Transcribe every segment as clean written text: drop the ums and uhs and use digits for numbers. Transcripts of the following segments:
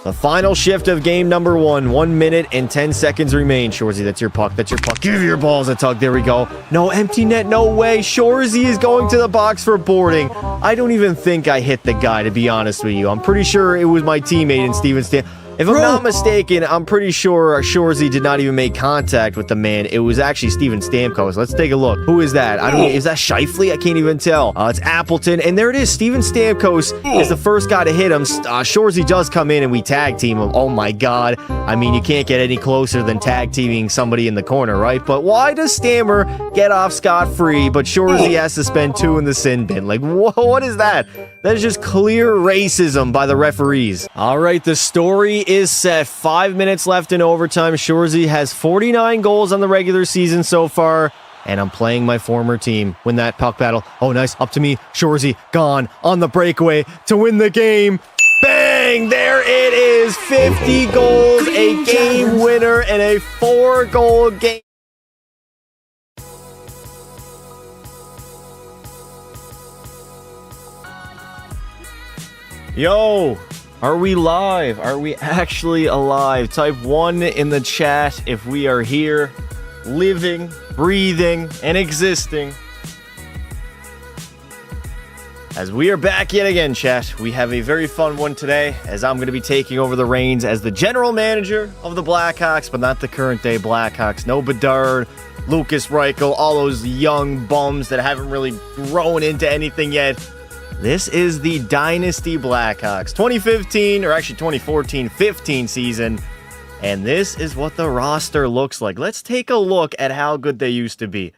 The final shift of game number 1. 1 minute and 10 seconds remain. Shorzy, that's your puck. That's your puck. Give your balls a tug. There we go. No empty net. No way. Shorzy is going to the box for boarding. I don't even think I hit the guy, to be honest with you. I'm pretty sure it was my teammate in Steven Stan. If I'm not mistaken, I'm pretty sure Shorzy did not even make contact with the man. It was actually Steven Stamkos. Let's take a look. Who is that? Is that Scheifele? I can't even tell. It's Appleton. And there it is. Steven Stamkos is the first guy to hit him. Shorzy does come in and we tag team him. Oh my God. I mean, you can't get any closer than tag teaming somebody in the corner, right? But why does Stammer get off scot-free, but Shorzy has to spend 2 in the sin bin? Like, what is that? That is just clear racism by the referees. All right, the story is set. 5 minutes left in overtime. Shorzy has 49 goals on the regular season so far, and I'm playing my former team. Win that puck battle. Oh, nice. Up to me. Shorzy gone on the breakaway to win the game. Bang! There it is. 50 goals, a game winner, and a 4-goal game. Yo, are we live? Are we actually alive? Type 1 in the chat if we are here, living, breathing, and existing. As we are back yet again, chat, we have a very fun one today, as I'm going to be taking over the reins as the general manager of the Blackhawks, but not the current day Blackhawks. No Bedard, Lucas Reichel, all those young bums that haven't really grown into anything yet. This is the Dynasty Blackhawks 2015, or actually 2014-15 season, and this is what the roster looks like. Let's take a look at how good they used to be.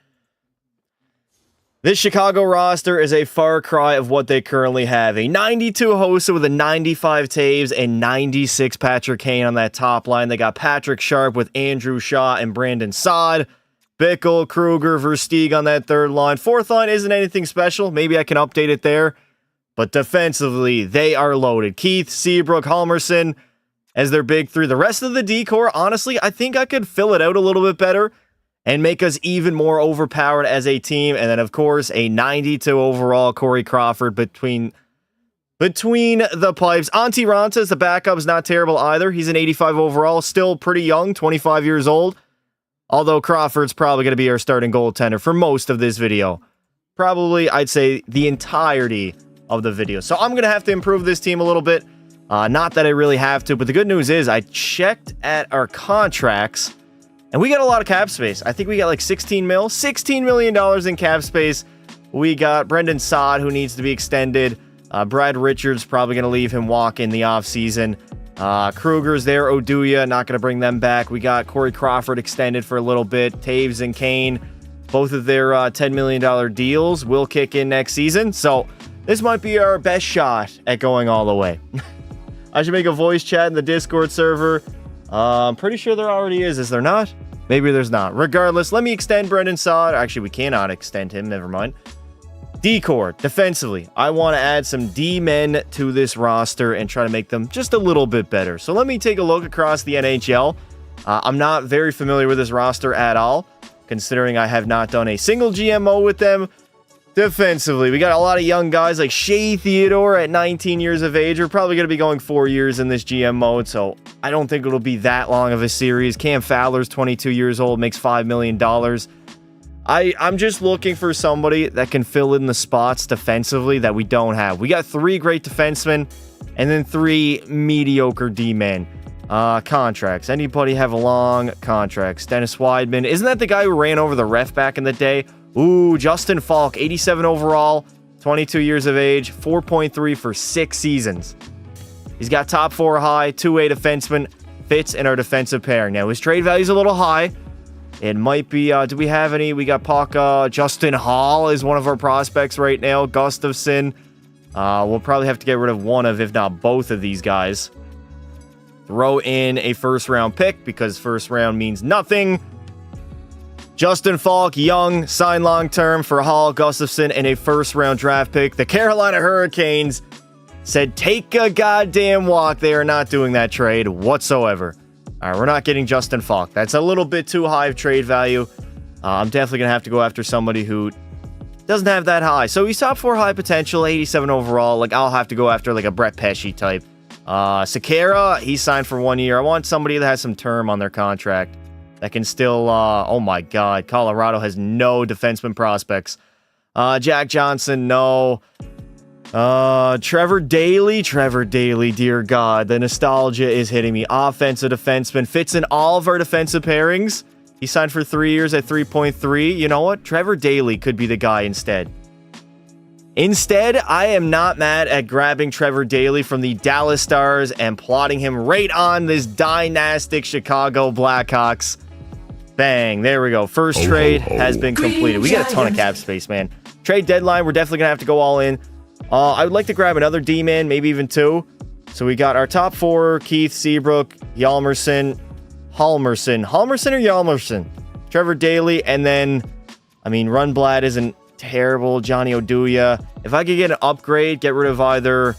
This Chicago roster is a far cry of what they currently have. A 92 Hossa with a 95 Taves and 96 Patrick Kane on that top line. They got Patrick Sharp with Andrew Shaw and Brandon Saad. Bickle, Kruger, Versteeg on that third line. Fourth line isn't anything special. Maybe I can update it there. But defensively, they are loaded. Keith, Seabrook, Halmerson as their big 3. The rest of the D-core, honestly, I think I could fill it out a little bit better and make us even more overpowered as a team. And then, of course, a 92 overall Corey Crawford between the pipes. Antti Rantas, the backup, is not terrible either. He's an 85 overall, still pretty young, 25 years old. Although Crawford's probably going to be our starting goaltender for most of this video. Probably, I'd say, the entirety of the video. So I'm going to have to improve this team a little bit. Not that I really have to, but the good news is I checked at our contracts and we got a lot of cap space. I think we got like $16 million in cap space. We got Brendan Saad, who needs to be extended. Brad Richards, probably going to leave him walk in the offseason. Kruger's there. Oduya, not going to bring them back. We got Corey Crawford extended for a little bit. Taves and Kane, both of their $10 million deals will kick in next season. So this might be our best shot at going all the way. I should make a voice chat in the Discord server. I'm pretty sure there already is there not? Maybe there's not. Regardless, let me extend Brendan Saad. Actually, we cannot extend him. Never mind. D-core, defensively. I want to add some D-men to this roster and try to make them just a little bit better. So let me take a look across the NHL. I'm not very familiar with this roster at all, considering I have not done a single GMO with them. Defensively, we got a lot of young guys like Shea Theodore at 19 years of age. We're probably going to be going 4 years in this GM mode, so I don't think it'll be that long of a series. Cam Fowler's 22 years old, makes $5 million. I'm just looking for somebody that can fill in the spots defensively that we don't have. We got 3 great defensemen and then 3 mediocre D-men. Contracts. Anybody have a long contracts? Dennis Weidman. Isn't that the guy who ran over the ref back in the day? Ooh, Justin Falk, 87 overall, 22 years of age, 4.3 for 6 seasons. He's got top 4 high, 2-way defenseman, fits in our defensive pairing. Now, his trade value's a little high. It might be, do we have any? We got Paka. Justin Hall is one of our prospects right now. Gustafsson. We'll probably have to get rid of one of, if not both of these guys. Throw in a first-round pick, because first round means nothing. Justin Falk, young, signed long-term for Hall, Gustafsson, and a first-round draft pick. The Carolina Hurricanes said, take a goddamn walk. They are not doing that trade whatsoever. All right, we're not getting Justin Falk. That's a little bit too high of trade value. I'm definitely going to have to go after somebody who doesn't have that high. So he's top 4 high potential, 87 overall. Like, I'll have to go after, like, a Brett Pesce type. Sekera, he signed for 1 year. I want somebody that has some term on their contract that can still, oh my God, Colorado has no defenseman prospects. Jack Johnson, no. Trevor Daly, dear God, the nostalgia is hitting me. Offensive defenseman, fits in all of our defensive pairings. He signed for 3 years at 3.3. You know what? Trevor Daly could be the guy instead. Instead, I am not mad at grabbing Trevor Daly from the Dallas Stars and plotting him right on this dynastic Chicago Blackhawks. Bang, there we go. First trade has been completed. We got a ton of cap space, man. Trade deadline, we're definitely going to have to go all in. I would like to grab another D-man, maybe even two. So we got our top four, Keith, Seabrook, Hjalmarsson or Hjalmarsson? Trevor Daly, and then, I mean, Rundblad isn't terrible. Johnny Oduya. If I could get an upgrade, get rid of either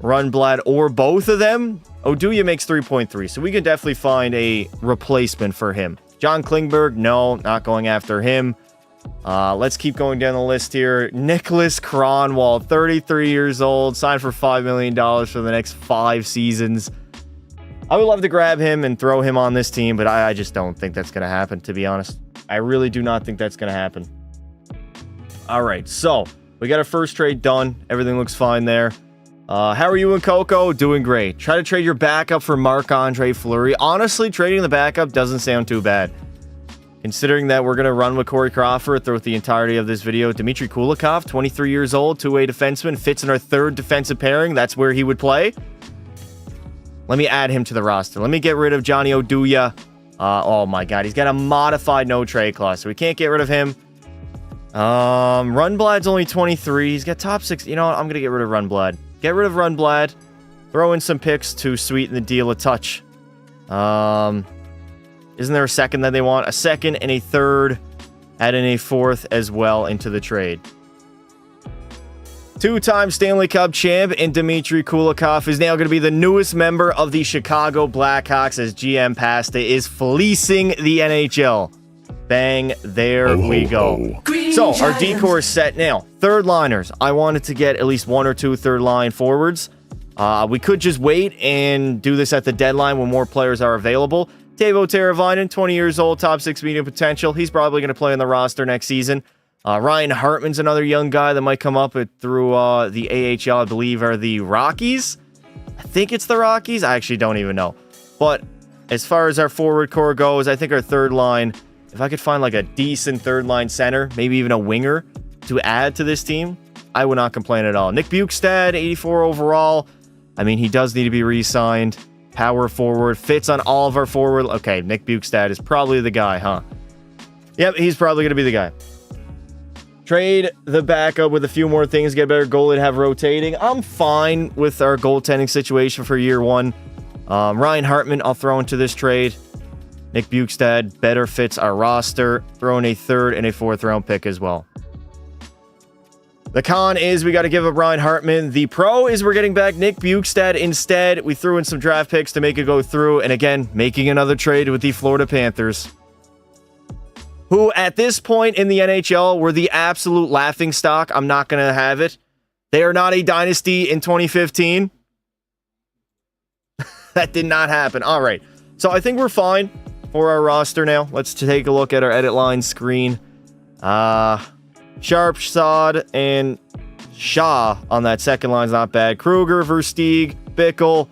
Rundblad or both of them, Oduya makes 3.3, so we can definitely find a replacement for him. John Klingberg, no, not going after him. Let's keep going down the list here. Nicholas Kronwall, 33 years old, signed for $5 million for the next 5 seasons. I would love to grab him and throw him on this team, but I just don't think that's going to happen, to be honest. I really do not think that's going to happen. All right, so we got our first trade done. Everything looks fine there. How are you and Coco? Doing great. Try to trade your backup for Marc-Andre Fleury. Honestly, trading the backup doesn't sound too bad. Considering that we're going to run with Corey Crawford throughout the entirety of this video. Dmitry Kulikov, 23 years old, two-way defenseman, fits in our third defensive pairing. That's where he would play. Let me add him to the roster. Let me get rid of Johnny Oduya. Oh my God, he's got a modified no-trade clause, so we can't get rid of him. Rundblad's only 23. He's got top 6. You know what? I'm going to get rid of Rundblad. Get rid of Rundblad. Throw in some picks to sweeten the deal a touch. Isn't there a second that they want? A second and a third. Add in a fourth as well into the trade. Two-time Stanley Cup champ and Dmitry Kulikov is now going to be the newest member of the Chicago Blackhawks as GM Pasta is fleecing the NHL. Bang, there we go. So, our decor is set now. Third liners. I wanted to get at least 1 or 2 third line forwards. We could just wait and do this at the deadline when more players are available. Teuvo Teravainen, 20 years old, top 6 medium potential. He's probably going to play on the roster next season. Ryan Hartman's another young guy that might come up through the AHL, I believe, are the Rockies. I think it's the Rockies. I actually don't even know. But as far as our forward core goes, I think our third line, if I could find like a decent third line center, maybe even a winger to add to this team, I would not complain at all. Nick Bjugstad, 84 overall. I mean, he does need to be re-signed. Power forward, fits on all of our forward. Okay, Nick Bjugstad is probably the guy, huh? Yep, he's probably going to be the guy. Trade the backup with a few more things, get a better goalie to have rotating. I'm fine with our goaltending situation for year one. Ryan Hartman, I'll throw into this trade. Nick Bjugstad better fits our roster. Throw in a third and a fourth round pick as well. The con is we got to give up Ryan Hartman. The pro is we're getting back Nick Bjugstad instead. We threw in some draft picks to make it go through. And again, making another trade with the Florida Panthers, who at this point in the NHL were the absolute laughingstock. I'm not going to have it. They are not a dynasty in 2015. That did not happen. All right. So I think we're fine for our roster now. Let's take a look at our edit line screen. Sharp, Saad, and Shaw on that second line is not bad. Kruger, Versteeg, Bickle,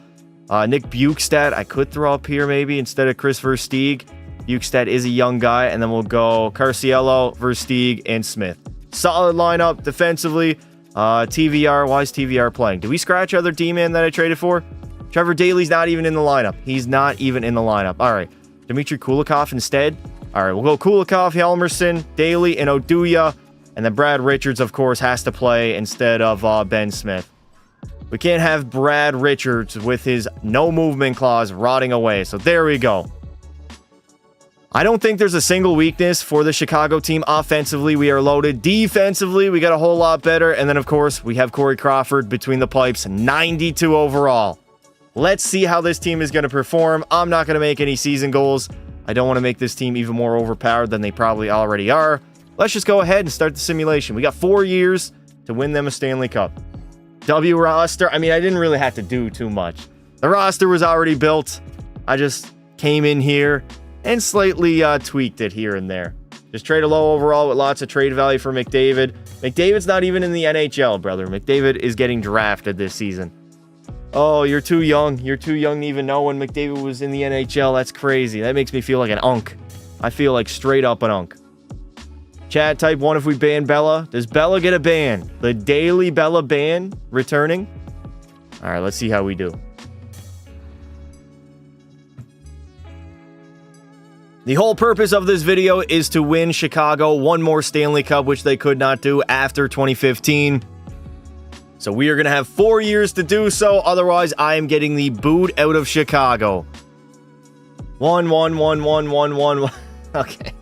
Nick Bjugstad. I could throw up here maybe instead of Chris Versteeg. Bjugstad is a young guy, and then we'll go Carciello, Versteeg, and Smith. Solid lineup defensively. TVR, why is TVR playing? Did we scratch other D-man that I traded for? Trevor Daly's not even in the lineup. He's not even in the lineup. All right, Dmitry Kulikov instead. All right, we'll go Kulikov, Hjalmarsson, Daly, and Oduya. And then Brad Richards, of course, has to play instead of Ben Smith. We can't have Brad Richards with his no movement clause rotting away. So there we go. I don't think there's a single weakness for the Chicago team. Offensively, we are loaded. Defensively, we got a whole lot better. And then, of course, we have Corey Crawford between the pipes, 92 overall. Let's see how this team is going to perform. I'm not going to make any season goals. I don't want to make this team even more overpowered than they probably already are. Let's just go ahead and start the simulation. We got 4 years to win them a Stanley Cup. W roster, I mean, I didn't really have to do too much. The roster was already built. I just came in here and slightly tweaked it here and there. Just traded low overall with lots of trade value for McDavid. McDavid's not even in the NHL, brother. McDavid is getting drafted this season. Oh, you're too young. You're too young to even know when McDavid was in the NHL. That's crazy. That makes me feel like an unk. I feel like straight up an unk. Chat, type 1 if we ban Bella. Does Bella get a ban? The daily Bella ban returning? All right, let's see how we do. The whole purpose of this video is to win Chicago one more Stanley Cup, which they could not do after 2015. So we are going to have 4 years to do so. Otherwise, I am getting the boot out of Chicago. 1. Okay.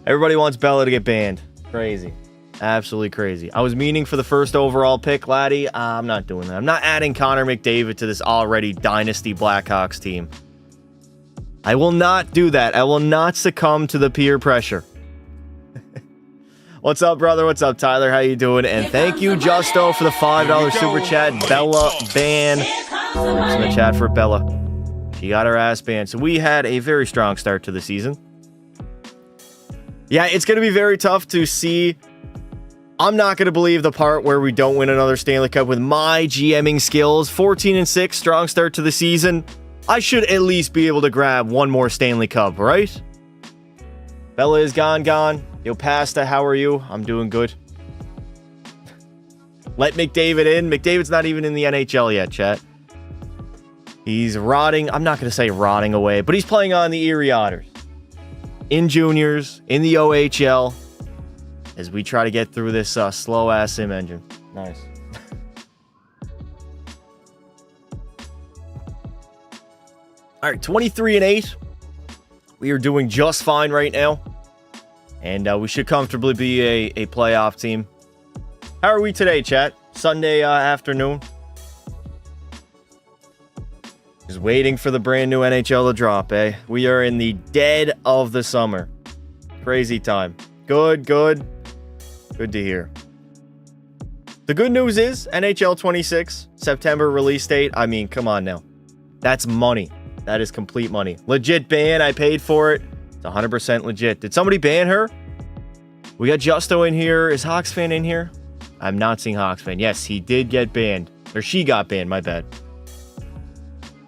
Everybody wants Bella to get banned. Crazy. Absolutely crazy. I was meaning for the first overall pick, laddie. I'm not doing that. I'm not adding Connor McDavid to this already dynasty Blackhawks team. I will not do that. I will not succumb to the peer pressure. What's up, brother? What's up, Tyler? How you doing? And thank you, Justo, for the $5 super chat. Bella ban. Thanks in the chat for Bella. She got her ass banned. So we had a very strong start to the season. Yeah, it's going to be very tough to see. I'm not going to believe the part where we don't win another Stanley Cup with my GMing skills. 14-6, strong start to the season. I should at least be able to grab one more Stanley Cup, right? Bella is gone. Yo, Pasta, how are you? I'm doing good. Let McDavid in. McDavid's not even in the NHL yet, chat. He's rotting. I'm not going to say rotting away, but he's playing on the Erie Otters. In juniors, in the OHL, as we try to get through this slow-ass sim engine. Nice. All right, 23-8. We are doing just fine right now. And we should comfortably be a playoff team. How are we today, chat? Sunday afternoon. Just waiting for the brand new NHL to drop, eh? We are in the dead of the summer. Crazy time. Good. Good to hear. The good news is NHL 26, September release date. I mean, come on now. That's money. That is complete money. Legit ban. I paid for it. It's 100% legit. Did somebody ban her? We got Justo in here. Is Hawks fan in here? I'm not seeing Hawks fan. Yes, he did get banned. Or she got banned. My bad.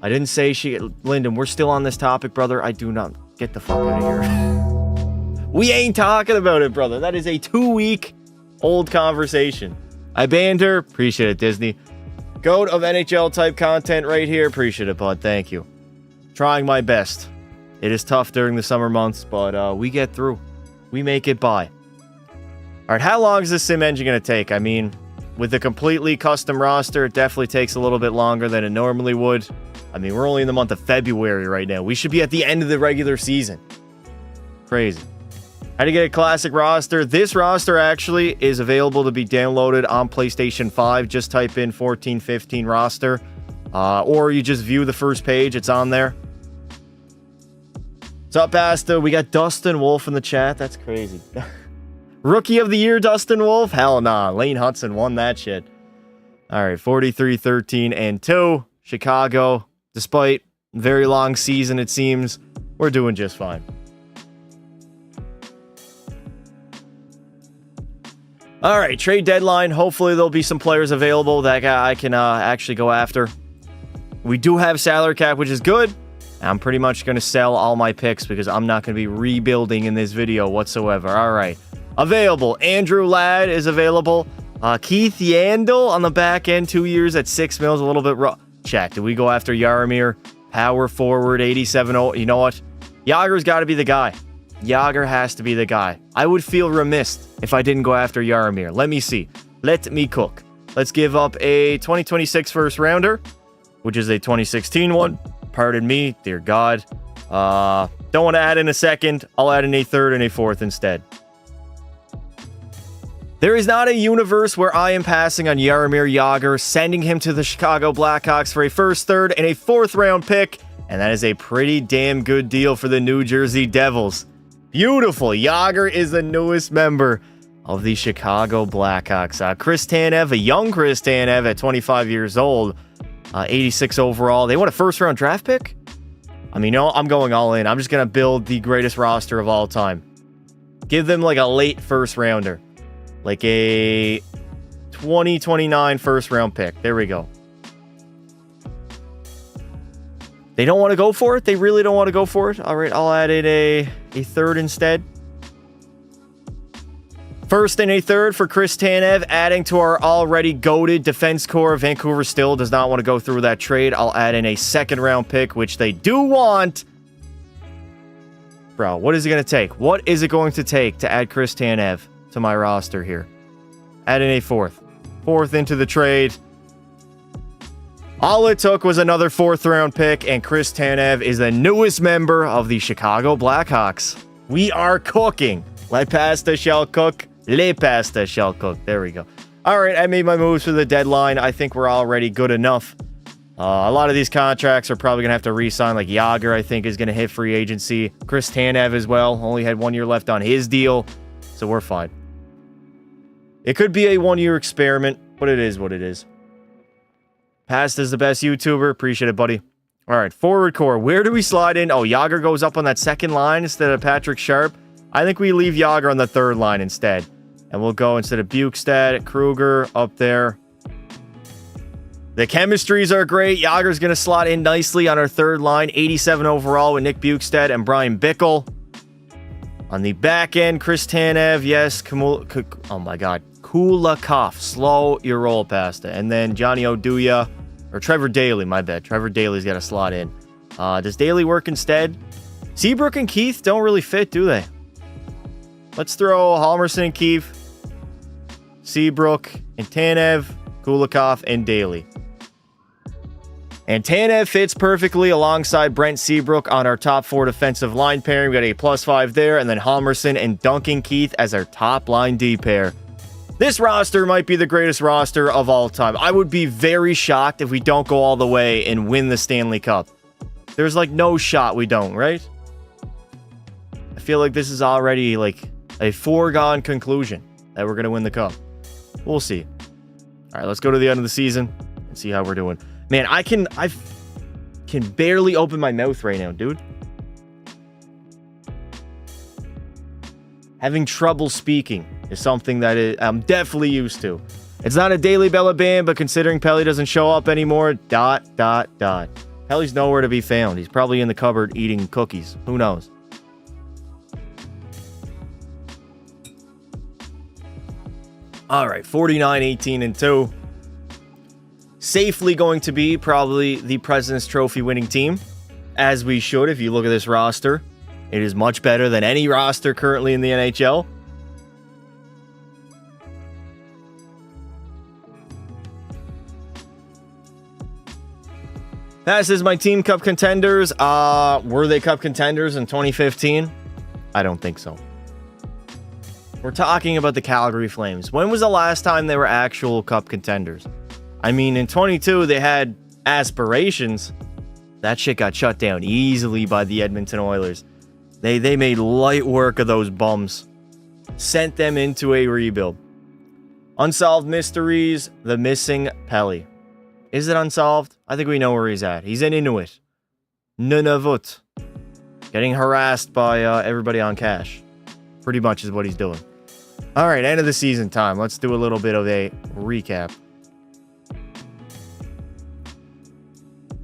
I didn't say she... Lyndon, we're still on this topic, brother. I do not... Get the fuck out of here. We ain't talking about it, brother. That is a 2-week old conversation. I banned her. Appreciate it, Disney. Goat of NHL type content right here. Appreciate it, bud. Thank you. Trying my best. It is tough during the summer months, but we get through. We make it by. All right, how long is this sim engine going to take? I mean, with a completely custom roster, it definitely takes a little bit longer than it normally would. I mean, we're only in the month of February right now. We should be at the end of the regular season. Crazy. How to get a classic roster? This roster actually is available to be downloaded on PlayStation 5. Just type in 14-15 roster. Or you just view the first page. It's on there. What's up, Asta? We got Dustin Wolf in the chat. That's crazy. Rookie of the year, Dustin Wolf? Hell nah. Lane Hudson won that shit. All right, 43-13-2. Chicago, despite very long season, it seems, we're doing just fine. All right, trade deadline. Hopefully there'll be some players available that I can actually go after. We do have salary cap, which is good. I'm pretty much going to sell all my picks because I'm not going to be rebuilding in this video whatsoever. All right. Available. Andrew Ladd is available. Keith Yandel on the back end, 2 years at $6 million, a little bit rough. Chat, did we go after Jaromir? Power forward, 87-0. You know what? Jágr's got to be the guy. Jágr has to be the guy. I would feel remiss if I didn't go after Jaromir. Let me see. Let me cook. Let's give up a 2026 first rounder, which is a 2016 one. Pardon me, dear God. Don't want to add in a second. I'll add in a third and a fourth instead. There is not a universe where I am passing on Jaromir Jágr, sending him to the Chicago Blackhawks for a first, third, and a fourth round pick, and that is a pretty damn good deal for the New Jersey Devils. Beautiful. Jágr is the newest member of the Chicago Blackhawks. Chris Tanev, a young Chris Tanev at 25 years old. 86 overall. They want a first-round draft pick? I mean, no, I'm going all in. I'm just going to build the greatest roster of all time. Give them like a late first-rounder. Like a 2029 first-round pick. There we go. They don't want to go for it? They really don't want to go for it? All right, I'll add in a third instead. First and a third for Chris Tanev, adding to our already goated defense core. Vancouver still does not want to go through that trade. I'll add in a second-round pick, which they do want. Bro, what is it going to take? What is it going to take to add Chris Tanev to my roster here? Add in a fourth. Fourth into the trade. All it took was another fourth-round pick, and Chris Tanev is the newest member of the Chicago Blackhawks. We are cooking. La pasta shall cook. Le pasta shall cook. There we go. All right, I made my moves for the deadline. I think we're already good enough. A lot of these contracts are probably going to have to re-sign. Like Jágr, I think, is going to hit free agency. Chris Tanev as well. Only had 1 year left on his deal, so we're fine. It could be a one-year experiment, but it is what it is. Pasta's the best YouTuber. Appreciate it, buddy. All right, forward core. Where do we slide in? Oh, Jágr goes up on that second line instead of Patrick Sharp. I think we leave Jágr on the third line instead. And we'll go instead of Bukestad, Kruger up there. The chemistries are great. Jágr's going to slot in nicely on our third line. 87 overall with Nick Bukestad and Brian Bickle. On the back end, Chris Tanev. Yes, oh my God. Kulikov. Slow your roll, Pasta. And then Johnny Oduya. Or Trevor Daley, my bad. Trevor Daley's got to slot in. Does Daley work instead? Seabrook and Keith don't really fit, do they? Let's throw Halmerson and Keith, Seabrook and Tanev, Kulikov, and Daley. And Tanev fits perfectly alongside Brent Seabrook on our top four defensive line pairing. We got a +5 there, and then Halmerson and Duncan Keith as our top line D pair. This roster might be the greatest roster of all time. I would be very shocked if we don't go all the way and win the Stanley Cup. There's like no shot we don't, right? I feel like this is already like a foregone conclusion that we're going to win the cup. We'll see. All right, let's go to the end of the season and see how we're doing. Man, I can barely open my mouth right now, dude. Having trouble speaking is something that I'm definitely used to. It's not a daily Bella Bam, but considering Pelly doesn't show up anymore, ... Pelly's nowhere to be found. He's probably in the cupboard eating cookies. Who knows? All right, 49, 18, and 2. Safely going to be probably the President's Trophy winning team, as we should if you look at this roster. It is much better than any roster currently in the NHL. That is my team cup contenders. Were they cup contenders in 2015? I don't think so. We're talking about the Calgary Flames. When was the last time they were actual cup contenders? I mean, in 22, they had aspirations. That shit got shut down easily by the Edmonton Oilers. They made light work of those bums. Sent them into a rebuild. Unsolved mysteries, the missing Pelly. Is it unsolved? I think we know where he's at. He's in Inuit. Nunavut. Getting harassed by everybody on cash. Pretty much is what he's doing. All right, end of the season time. Let's do a little bit of a recap.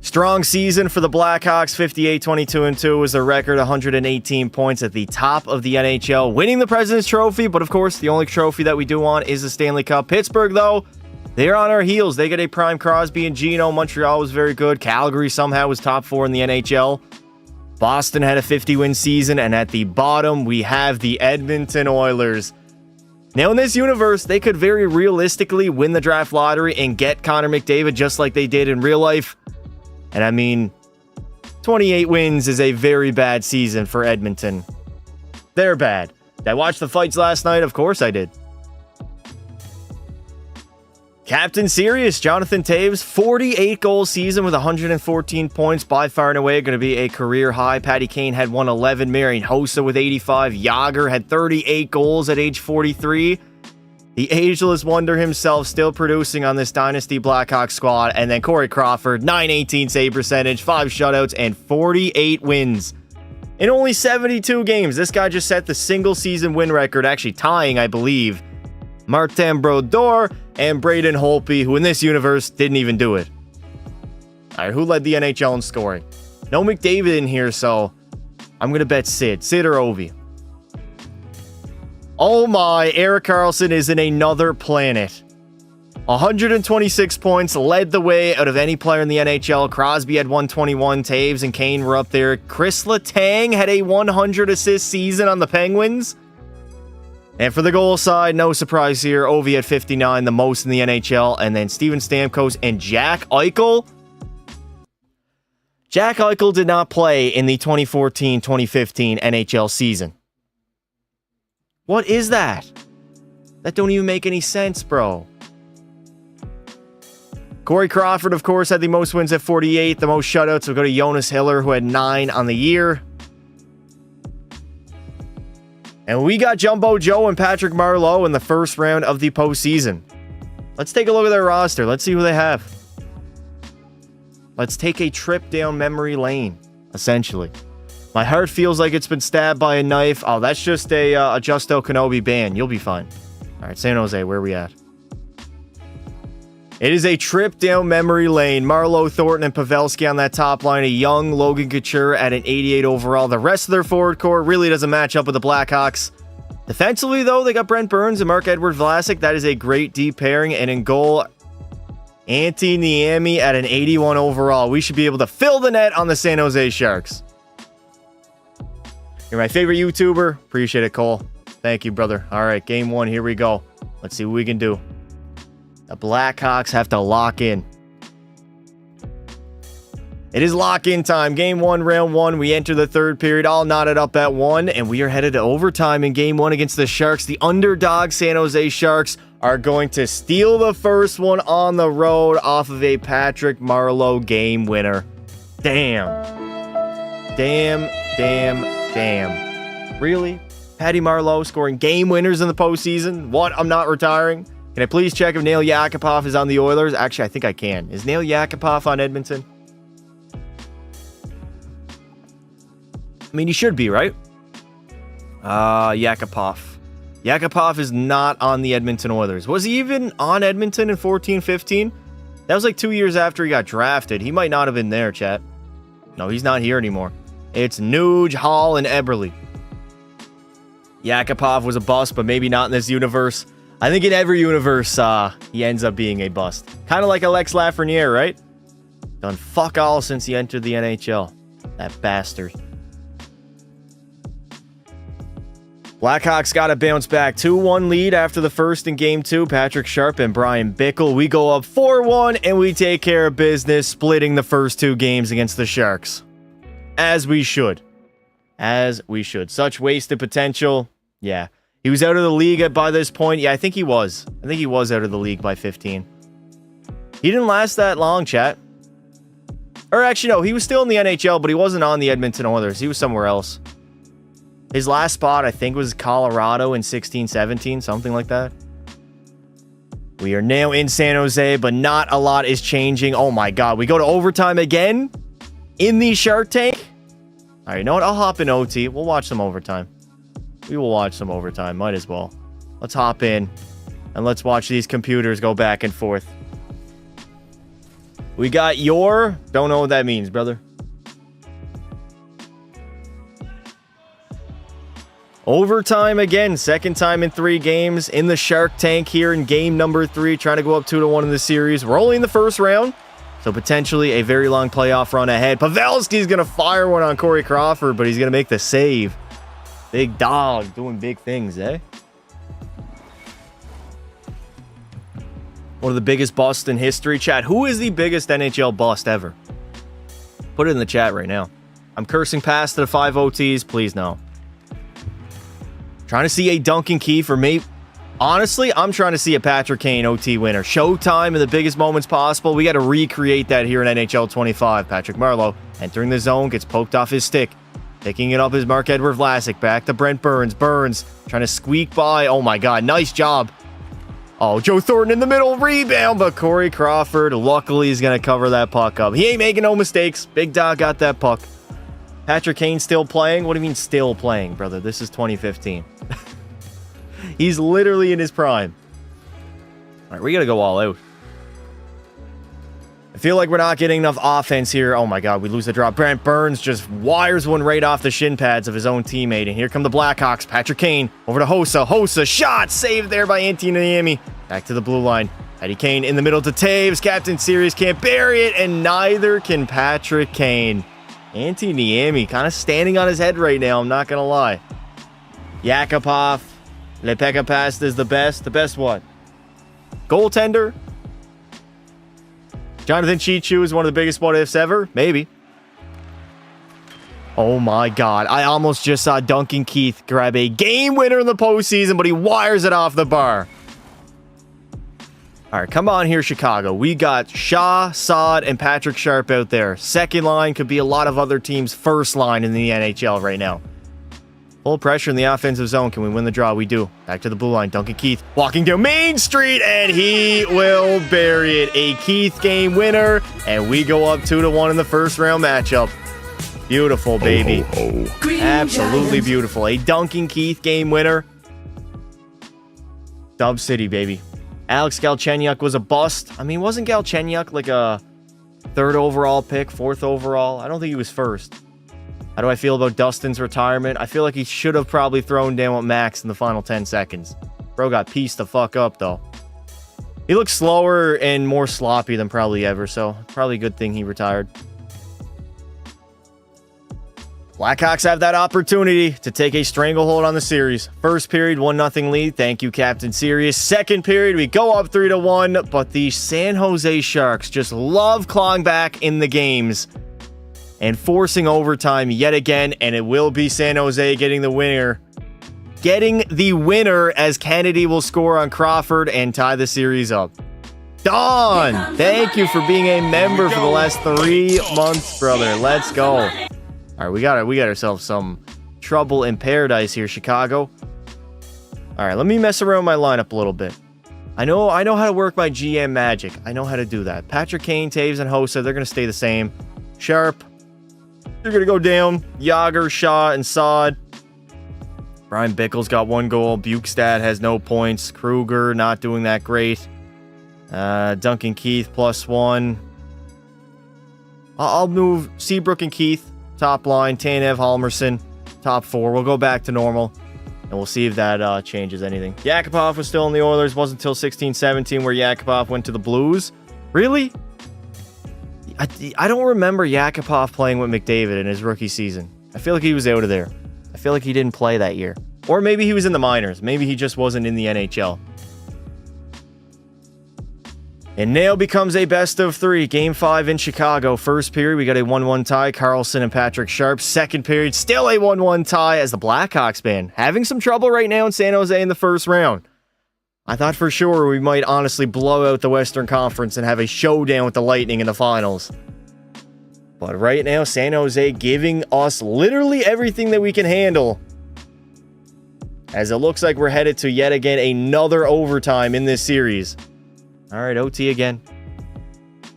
Strong season for the Blackhawks. 58-22-2 was their record. 118 points at the top of the NHL. Winning the President's Trophy, but of course, the only trophy that we do want is the Stanley Cup. Pittsburgh, though, they're on our heels. They get a prime Crosby and Gino. Montreal was very good. Calgary somehow was top 4 in the NHL. Boston had a 50-win season, and at the bottom, we have the Edmonton Oilers. Now, in this universe, they could very realistically win the draft lottery and get Connor McDavid just like they did in real life. And I mean, 28 wins is a very bad season for Edmonton. They're bad. Did I watch the fights last night? Of course I did. Captain Serious, Jonathan Toews, 48-goal season with 114 points, by far and away going to be a career high. Patty Kane had 111, Marian Hossa with 85, Jágr had 38 goals at age 43. The ageless wonder himself still producing on this Dynasty Blackhawks squad. And then Corey Crawford, .918 save percentage, 5 shutouts, and 48 wins. In only 72 games, this guy just set the single season win record, actually tying, I believe, Martin Brodeur and Braden Holtby, who in this universe didn't even do it. All right, who led the NHL in scoring? No McDavid in here, so I'm going to bet Sid or Ovi. Oh my, Erik Karlsson is in another planet. 126 points, led the way out of any player in the NHL. Crosby had 121, Taves and Kane were up there. Chris Letang had a 100 assist season on the Penguins. And for the goal side, no surprise here, Ovi had 59, the most in the NHL. And then Steven Stamkos and Jack Eichel. Jack Eichel did not play in the 2014-2015 NHL season. What is that? That don't even make any sense, bro. Corey Crawford, of course, had the most wins at 48. The most shutouts will go to Jonas Hiller, who had 9 on the year. And we got Jumbo Joe and Patrick Marleau in the first round of the postseason. Let's take a look at their roster. Let's see who they have. Let's take a trip down memory lane, essentially. My heart feels like it's been stabbed by a knife. Oh, that's just a Justo Kenobi ban. You'll be fine. All right, San Jose, where are we at? It is a trip down memory lane. Marleau, Thornton, and Pavelski on that top line. A young Logan Couture at an 88 overall. The rest of their forward core really doesn't match up with the Blackhawks. Defensively, though, they got Brent Burns and Marc-Edouard Vlasic. That is a great deep pairing. And in goal, Antti Niemi at an 81 overall. We should be able to fill the net on the San Jose Sharks. You're my favorite YouTuber. Appreciate it, Cole. Thank you, brother. All right, game 1. Here we go. Let's see what we can do. The Blackhawks have to lock in. It is lock-in time. Game 1, round 1. We enter the third period, all knotted up at 1, and we are headed to overtime in game 1 against the Sharks. The underdog San Jose Sharks are going to steal the first one on the road off of a Patrick Marleau game winner. Damn. Really? Patty Marleau scoring game winners in the postseason? What? I'm not retiring? Can I please check if Nail Yakupov is on the Oilers? Actually, I think I can. Is Nail Yakupov on Edmonton? I mean, he should be, right? Yakupov. Yakupov is not on the Edmonton Oilers. Was he even on Edmonton in 14-15? That was like 2 years after he got drafted. He might not have been there, chat. No, he's not here anymore. It's Nuge, Hall, and Eberle. Yakupov was a bust, but maybe not in this universe. I think in every universe, he ends up being a bust. Kind of like Alex Lafreniere, right? Done fuck all since he entered the NHL. That bastard. Blackhawks got to bounce back. 2-1 lead after the first in game 2. Patrick Sharp and Brian Bickle. We go up 4-1, and we take care of business, splitting the first 2 games against the Sharks. As we should. As we should. Such wasted potential. Yeah. He was out of the league by this point. Yeah, I think he was. I think he was out of the league by 15. He didn't last that long, chat. Or actually, no. He was still in the NHL, but he wasn't on the Edmonton Oilers. He was somewhere else. His last spot, I think, was Colorado in 16-17, something like that. We are now in San Jose, but not a lot is changing. Oh my God. We go to overtime again? In the Shark Tank? All right, you know what? I'll hop in OT. We'll watch some overtime. We will watch some overtime. Might as well. Let's hop in and let's watch these computers go back and forth. We got your... Don't know what that means, brother. Overtime again. Second time in 3 games in the Shark Tank here in game number 3. Trying to go up 2-1 in the series. We're only in the first round. So potentially a very long playoff run ahead. Pavelski's going to fire one on Corey Crawford, but he's going to make the save. Big dog doing big things, eh? One of the biggest busts in history. Chat, who is the biggest NHL bust ever? Put it in the chat right now. I'm cursing past the 5 OTs. Please, no. Trying to see a Duncan Keith or maybe... Honestly, I'm trying to see a Patrick Kane OT winner. Showtime in the biggest moments possible. We got to recreate that here in NHL 25. Patrick Marleau entering the zone, gets poked off his stick. Picking it up is Marc-Edouard Vlasic. Back to Brent Burns. Burns trying to squeak by. Oh my God, nice job. Oh, Joe Thornton in the middle, rebound, but Corey Crawford luckily is going to cover that puck up. He ain't making no mistakes. Big Dog got that puck. Patrick Kane still playing? What do you mean still playing, brother? This is 2015. He's literally in his prime. All right, we got to go all out. I feel like we're not getting enough offense here. Oh my God, we lose the drop. Brent Burns just wires one right off the shin pads of his own teammate. And here come the Blackhawks. Patrick Kane over to Hossa. Hossa, shot, saved there by Niemi. Back to the blue line. Patty Kane in the middle to Taves. Captain Series can't bury it, and neither can Patrick Kane. Niemi kind of standing on his head right now, I'm not going to lie. Yakupov. Lepeka Pasta is the best. The best what? Goaltender? Jonathan Chichu is one of the biggest what ifs ever? Maybe. Oh my God. I almost just saw Duncan Keith grab a game winner in the postseason, but he wires it off the bar. All right, come on here, Chicago. We got Shaw, Saad, and Patrick Sharp out there. Second line could be a lot of other teams' first line in the NHL right now. Full pressure in the offensive zone. Can we win the draw? We do. Back to the blue line. Duncan Keith walking down Main Street, and he will bury it. A Keith game winner, and we go up 2-1 in the first round matchup. Beautiful, baby. Absolutely beautiful. A Duncan Keith game winner. Dub City, baby. Alex Galchenyuk was a bust. I mean, wasn't Galchenyuk like a 3rd overall pick, 4th overall? I don't think he was 1st. How do I feel about Dustin's retirement? I feel like he should have probably thrown down with Max in the final 10 seconds. Bro got pieced the fuck up, though. He looks slower and more sloppy than probably ever, so probably a good thing he retired. Blackhawks have that opportunity to take a stranglehold on the series. First period, 1-0 lead. Thank you, Captain Sirius. Second period, we go up 3-1, but the San Jose Sharks just love clawing back in the games and forcing overtime yet again, and it will be San Jose getting the winner. Getting the winner as Kennedy will score on Crawford and tie the series up. Don, thank you for being a member for the last 3 months, brother. Let's go. All right, we got ourselves some trouble in paradise here, Chicago. All right, let me mess around my lineup a little bit. I know how to work my GM magic. I know how to do that. Patrick Kane, Taves, and Hossa, they're going to stay the same. Sharp, they're going to go down. Yager, Shaw, and Saad. Brian Bickle's got 1 goal. Bukestad has no points. Kruger not doing that great. Duncan Keith +1. I'll move Seabrook and Keith. Top line, Tanev, Halmerson, top 4. We'll go back to normal, and we'll see if that changes anything. Yakupov was still in the Oilers. Wasn't until 16-17 where Yakupov went to the Blues. Really? I don't remember Yakupov playing with McDavid in his rookie season. I feel like he was out of there. I feel like he didn't play that year. Or maybe he was in the minors. Maybe he just wasn't in the NHL. And now becomes a best of 3. Game 5 in Chicago. First period, we got a 1-1 tie. Carlson and Patrick Sharp. Second period, still a 1-1 tie as the Blackhawks been having some trouble right now in San Jose in the first round. I thought for sure we might honestly blow out the Western Conference and have a showdown with the Lightning in the finals. But right now, San Jose giving us literally everything that we can handle, as it looks like we're headed to yet again another overtime in this series. All right, OT again.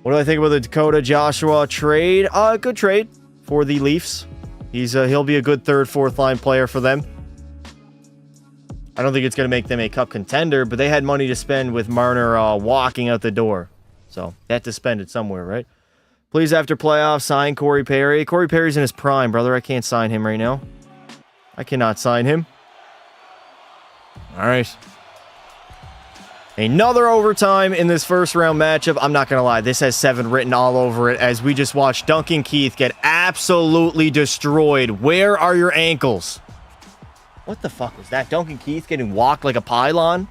What do I think about the Dakota Joshua trade? Good trade for the Leafs. He'll be a good 3rd, 4th line player for them. I don't think it's going to make them a cup contender, but they had money to spend with Marner walking out the door. So they had to spend it somewhere, right? Please, after playoffs, sign Corey Perry. Corey Perry's in his prime, brother. I can't sign him right now. I cannot sign him. All right. Another overtime in this first round matchup. I'm not going to lie. This has 7 written all over it as we just watched Duncan Keith get absolutely destroyed. Where are your ankles? What the fuck was that? Duncan Keith getting walked like a pylon?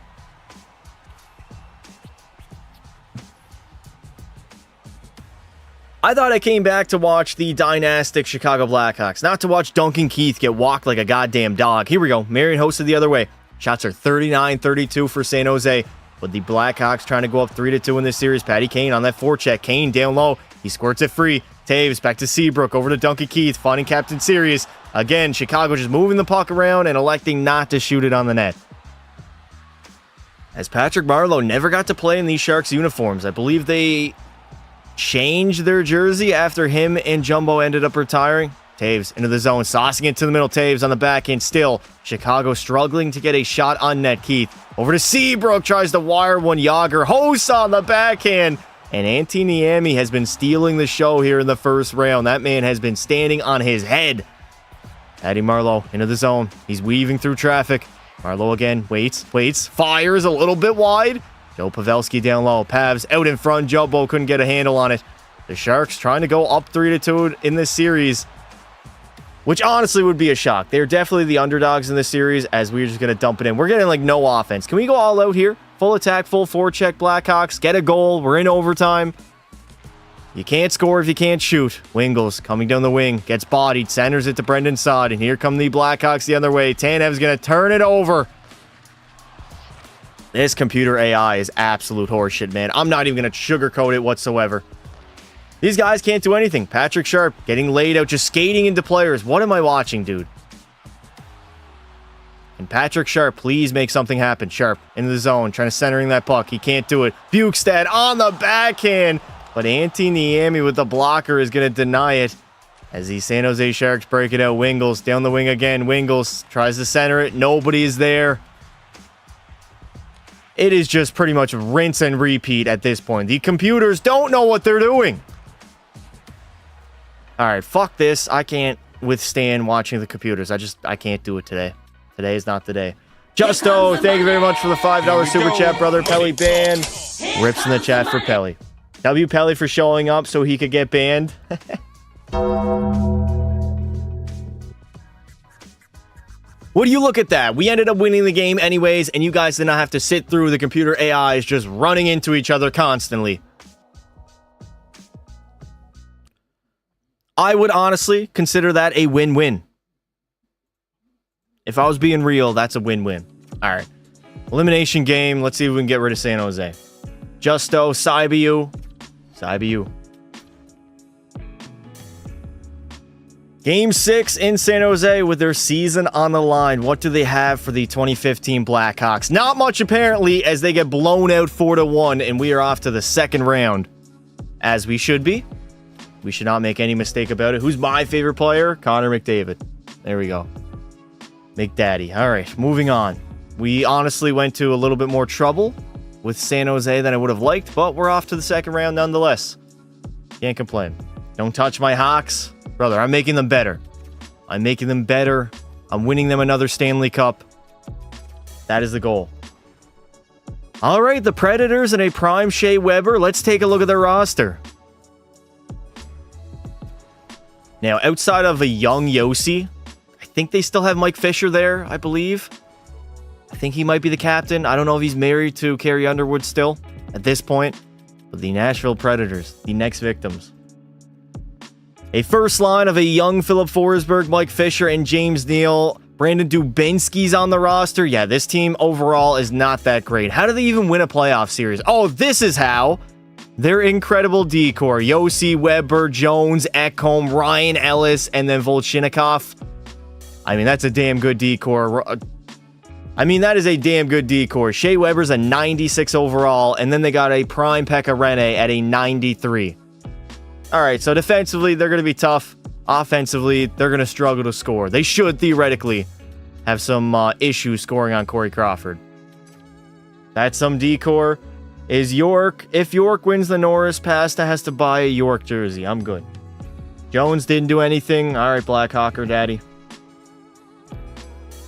I thought I came back to watch the dynastic Chicago Blackhawks, not to watch Duncan Keith get walked like a goddamn dog. Here we go. Marion Hossa the other way. Shots are 39-32 for San Jose. But the Blackhawks trying to go up 3-2 in this series. Patty Kane on that forecheck. Kane down low. He squirts it free. Taves back to Seabrook. Over to Duncan Keith. Finding Captain Sirius. Again, Chicago just moving the puck around and electing not to shoot it on the net. as Patrick Marleau never got to play in these Sharks uniforms. I believe they changed their jersey after him and Jumbo ended up retiring. Taves into the zone, saucing it to the middle. Taves on the backhand still. Chicago struggling to get a shot on net. Keith over to Seabrook, tries to wire one. Yager, Hossa on the backhand. And Antti Niemi has been stealing the show here in the first round. That man has been standing on his head. Patty Marleau into the zone. He's weaving through traffic. Marleau again, waits, fires a little bit wide. Joe Pavelski down low. Pavs out in front. Jumbo couldn't get a handle on it. The Sharks trying to go up 3-2 in this series, which honestly would be a shock. They're definitely the underdogs in this series, as we're just going to dump it in. We're getting like no offense. Can we go all out here? Full attack, full forecheck, Blackhawks. Get a goal. We're in overtime. You can't score if you can't shoot. Wingles coming down the wing. Gets bodied. Centers it to Brendan Saad. And here come the Blackhawks the other way. Tanev's going to turn it over. This computer AI is absolute horseshit, man. I'm not even going to sugarcoat it whatsoever. These guys can't do anything. Patrick Sharp getting laid out, just skating into players. What am I watching, dude? And Patrick Sharp, please make something happen. Sharp into the zone, trying to centering that puck. He can't do it. Bukestad on the backhand. But Antti Niemi with the blocker is going to deny it. As the San Jose Sharks break it out. Wingles down the wing again. Wingles tries to center it. Nobody is there. It is just pretty much rinse and repeat at this point. The computers don't know what they're doing. All right, fuck this. I can't withstand watching the computers. I can't do it today. Today is not the day. Justo, thank you very much for the $5 super chat, brother. Pelly banned. Rips in the chat for Pelly. W Pelly for showing up so he could get banned. What do you look at that? We ended up winning the game anyways, and you guys did not have to sit through the computer AIs just running into each other constantly. I would honestly consider that a win-win. If I was being real, that's a win-win. All right. Elimination game. Let's see if we can get rid of San Jose. Justo, Saibu. Game 6 in San Jose with their season on the line. What do they have for the 2015 Blackhawks? Not much, apparently, as they get blown out 4-1, and we are off to the second round. As we should be. We should not make any mistake about it. Who's my favorite player? Connor McDavid. There we go. McDaddy. All right, moving on. We honestly went to a little bit more trouble with San Jose than I would have liked, but we're off to the second round nonetheless. Can't complain. Don't touch my Hawks. Brother, I'm making them better. I'm winning them another Stanley Cup. That is the goal. All right, the Predators and a prime Shea Weber. Let's take a look at their roster. Now, outside of a young Yossi, I think they still have Mike Fisher there, I believe. I think he might be the captain. I don't know if he's married to Carrie Underwood still at this point. But the Nashville Predators, the next victims. A first line of a young Philip Forsberg, Mike Fisher, and James Neal. Brandon Dubinsky's on the roster. Yeah, this team overall is not that great. How do they even win a playoff series? Oh, this is how. Their incredible decor. Yossi, Weber, Jones, Ekholm, Ryan Ellis, and then Volchinnikov. I mean, that's a damn good decor. That is a damn good decor. Shea Weber's a 96 overall, and then they got a prime Pekka Rinne at a 93. All right, so defensively, they're going to be tough. Offensively, they're going to struggle to score. They should, theoretically, have some issues scoring on Corey Crawford. That's some decor. Is York. If York wins the Norris, Pasta has to buy a York jersey. I'm good. Jones didn't do anything. All right, Blackhawker Daddy.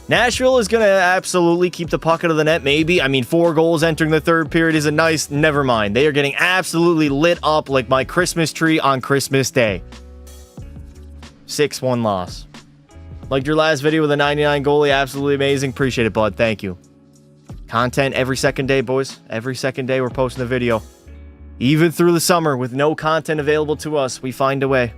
Nashville is going to absolutely keep the puck out of the net, maybe. 4 goals entering the third period is a nice... Never mind. They are getting absolutely lit up like my Christmas tree on Christmas Day. 6-1 loss. Liked your last video with a 99 goalie. Absolutely amazing. Appreciate it, bud. Thank you. Content every second day, boys. Every second day we're posting a video. Even through the summer with no content available to us, we find a way.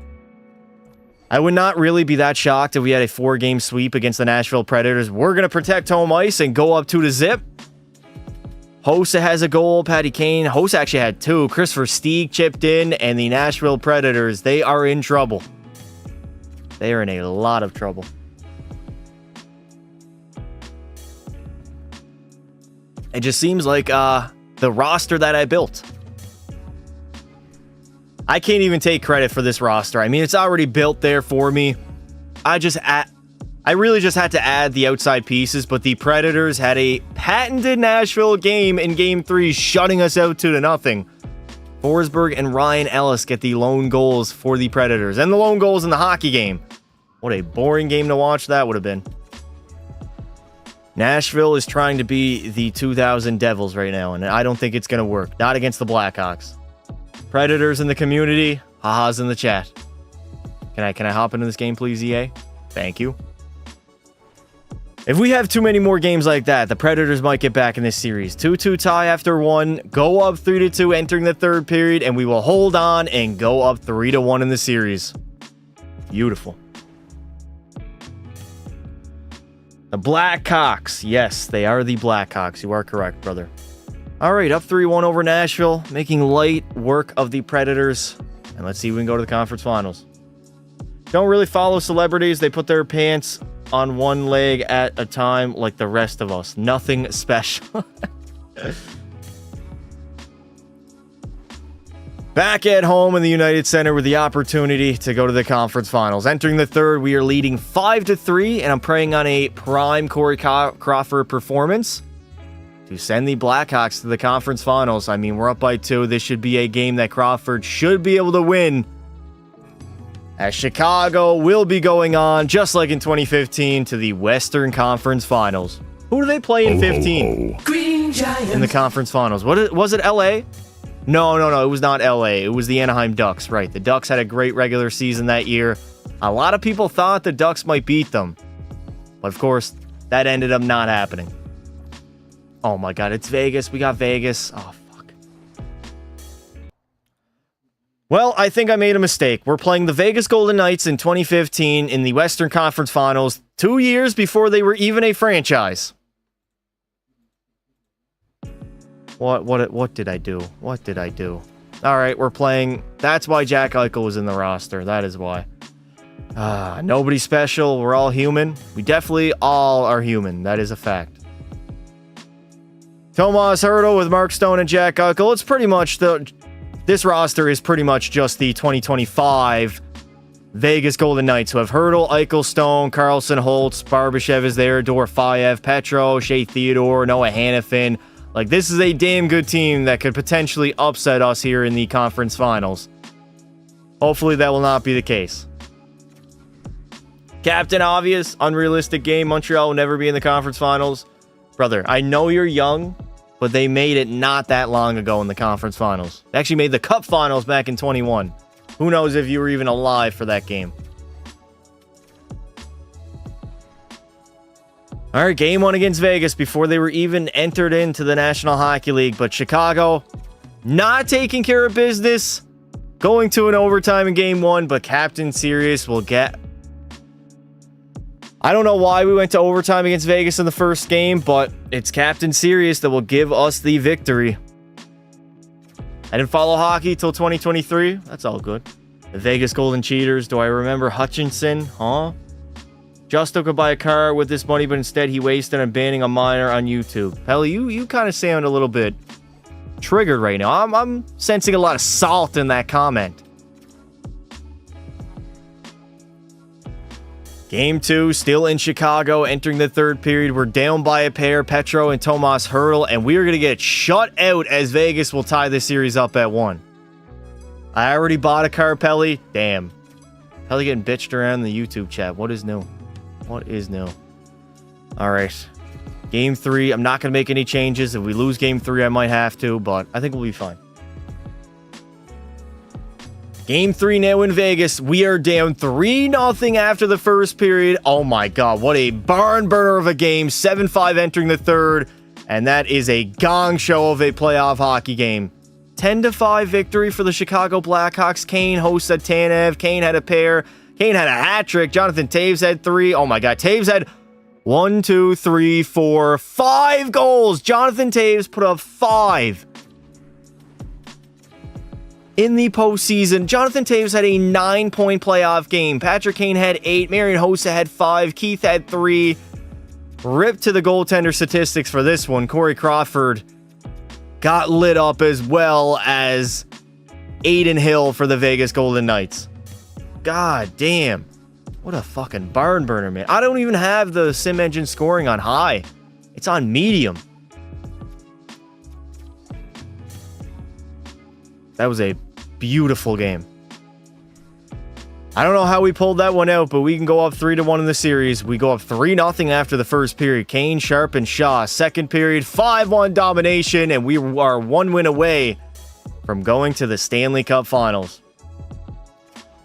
I would not really be that shocked if we had a 4-game sweep against the Nashville Predators. We're going to protect home ice and go up 2-0. Hossa has a goal. Patty Kane. Hossa actually had 2. Christopher Stieg chipped in. And the Nashville Predators, they are in trouble. They are in a lot of trouble. It just seems like the roster that I built. I can't even take credit for this roster. I mean, it's already built there for me. I really just had to add the outside pieces, but the Predators had a patented Nashville game in Game 3, shutting us out 2-0. Forsberg and Ryan Ellis get the lone goals for the Predators, and the lone goals in the hockey game. What a boring game to watch that would have been. Nashville is trying to be the 2000 Devils right now, and I don't think it's going to work. Not against the Blackhawks. Predators in the community, ha-has in the chat. Can I hop into this game, please, EA? Thank you. If we have too many more games like that, the Predators might get back in this series. 2-2 tie after one, go up 3-2 entering the third period, and we will hold on and go up 3-1 in the series. Beautiful. The Blackhawks. Yes, they are the Blackhawks. You are correct, brother. All right, up 3-1 over Nashville, making light work of the Predators. And let's see if we can go to the conference finals. Don't really follow celebrities. They put their pants on one leg at a time like the rest of us. Nothing special. Back at home in the United Center with the opportunity to go to the conference finals. Entering the third, we are leading 5-3, and I'm praying on a prime Corey Crawford performance to send the Blackhawks to the conference finals. I mean, we're up by 2. This should be a game that Crawford should be able to win, as Chicago will be going on, just like in 2015, to the Western Conference Finals. Who do they play in 15? Green Giants. In the conference finals. Was it LA? No, it was not LA. It was the Anaheim Ducks, right. The Ducks had a great regular season that year. A lot of people thought the Ducks might beat them. But of course, that ended up not happening. Oh my God, it's Vegas. We got Vegas. Oh, fuck. Well, I think I made a mistake. We're playing the Vegas Golden Knights in 2015 in the Western Conference Finals, 2 years before they were even a franchise. What did I do? What did I do? All right, we're playing. That's why Jack Eichel was in the roster. That is why. Nobody special. We're all human. We definitely all are human. That is a fact. Tomas Hertl with Mark Stone and Jack Eichel. It's pretty much this roster is pretty much just the 2025 Vegas Golden Knights, who have Hertl, Eichel, Stone, Carlson, Holtz, Barbashev is there, Dorofeyev, Petro, Shea Theodore, Noah Hannafin. Like, this is a damn good team that could potentially upset us here in the conference finals. Hopefully that will not be the case. Captain Obvious, unrealistic game. Montreal will never be in the conference finals. Brother, I know you're young, but they made it not that long ago in the conference finals. They actually made the Cup finals back in 21. Who knows if you were even alive for that game. All right, game 1 against Vegas before they were even entered into the National Hockey League. But Chicago not taking care of business, going to an overtime in game 1. But Captain Serious will get... I don't know why we went to overtime against Vegas in the first game, but it's Captain Serious that will give us the victory. I didn't follow hockey till 2023. That's all good. The Vegas Golden Cheaters. Do I remember Hutchinson? Huh? Justo could buy a car with this money, but instead he wasted on banning a minor on YouTube. Pelly, you kind of sound a little bit triggered right now. I'm sensing a lot of salt in that comment. Game 2, still in Chicago, entering the third period. We're down by a pair, Petro and Tomas Hertl, and we are going to get shut out as Vegas will tie this series up at 1. I already bought a car, Pelly. Damn. Pelly getting bitched around in the YouTube chat. What is new? What is new? All right. Game 3, I'm not going to make any changes. If we lose game 3, I might have to, but I think we'll be fine. Game 3 now in Vegas. We are down 3-0 after the first period. Oh my God, what a barn burner of a game. 7-5 entering the third, and that is a gong show of a playoff hockey game. 10-5 victory for the Chicago Blackhawks. Kane hosts at Tanev. Kane had a pair. Kane had a hat trick. Jonathan Taves had 3. Oh my God, Taves had 1, 2, 3, 4, 5 goals. Jonathan Taves put up 5 in the postseason. Jonathan Taves had a 9-point playoff game. Patrick Kane had 8. Marian Hossa had 5. Keith had 3. Rip to the goaltender statistics for this one. Corey Crawford got lit up as well as Aiden Hill for the Vegas Golden Knights. God damn. What a fucking barn burner, man. I don't even have the sim engine scoring on high. It's on medium. That was a beautiful game. I don't know how we pulled that one out, but we can go up 3-1 in the series. We go up 3-0 after the first period. Kane, Sharp, and Shaw. Second period, 5-1 domination, and we are 1 win away from going to the Stanley Cup Finals.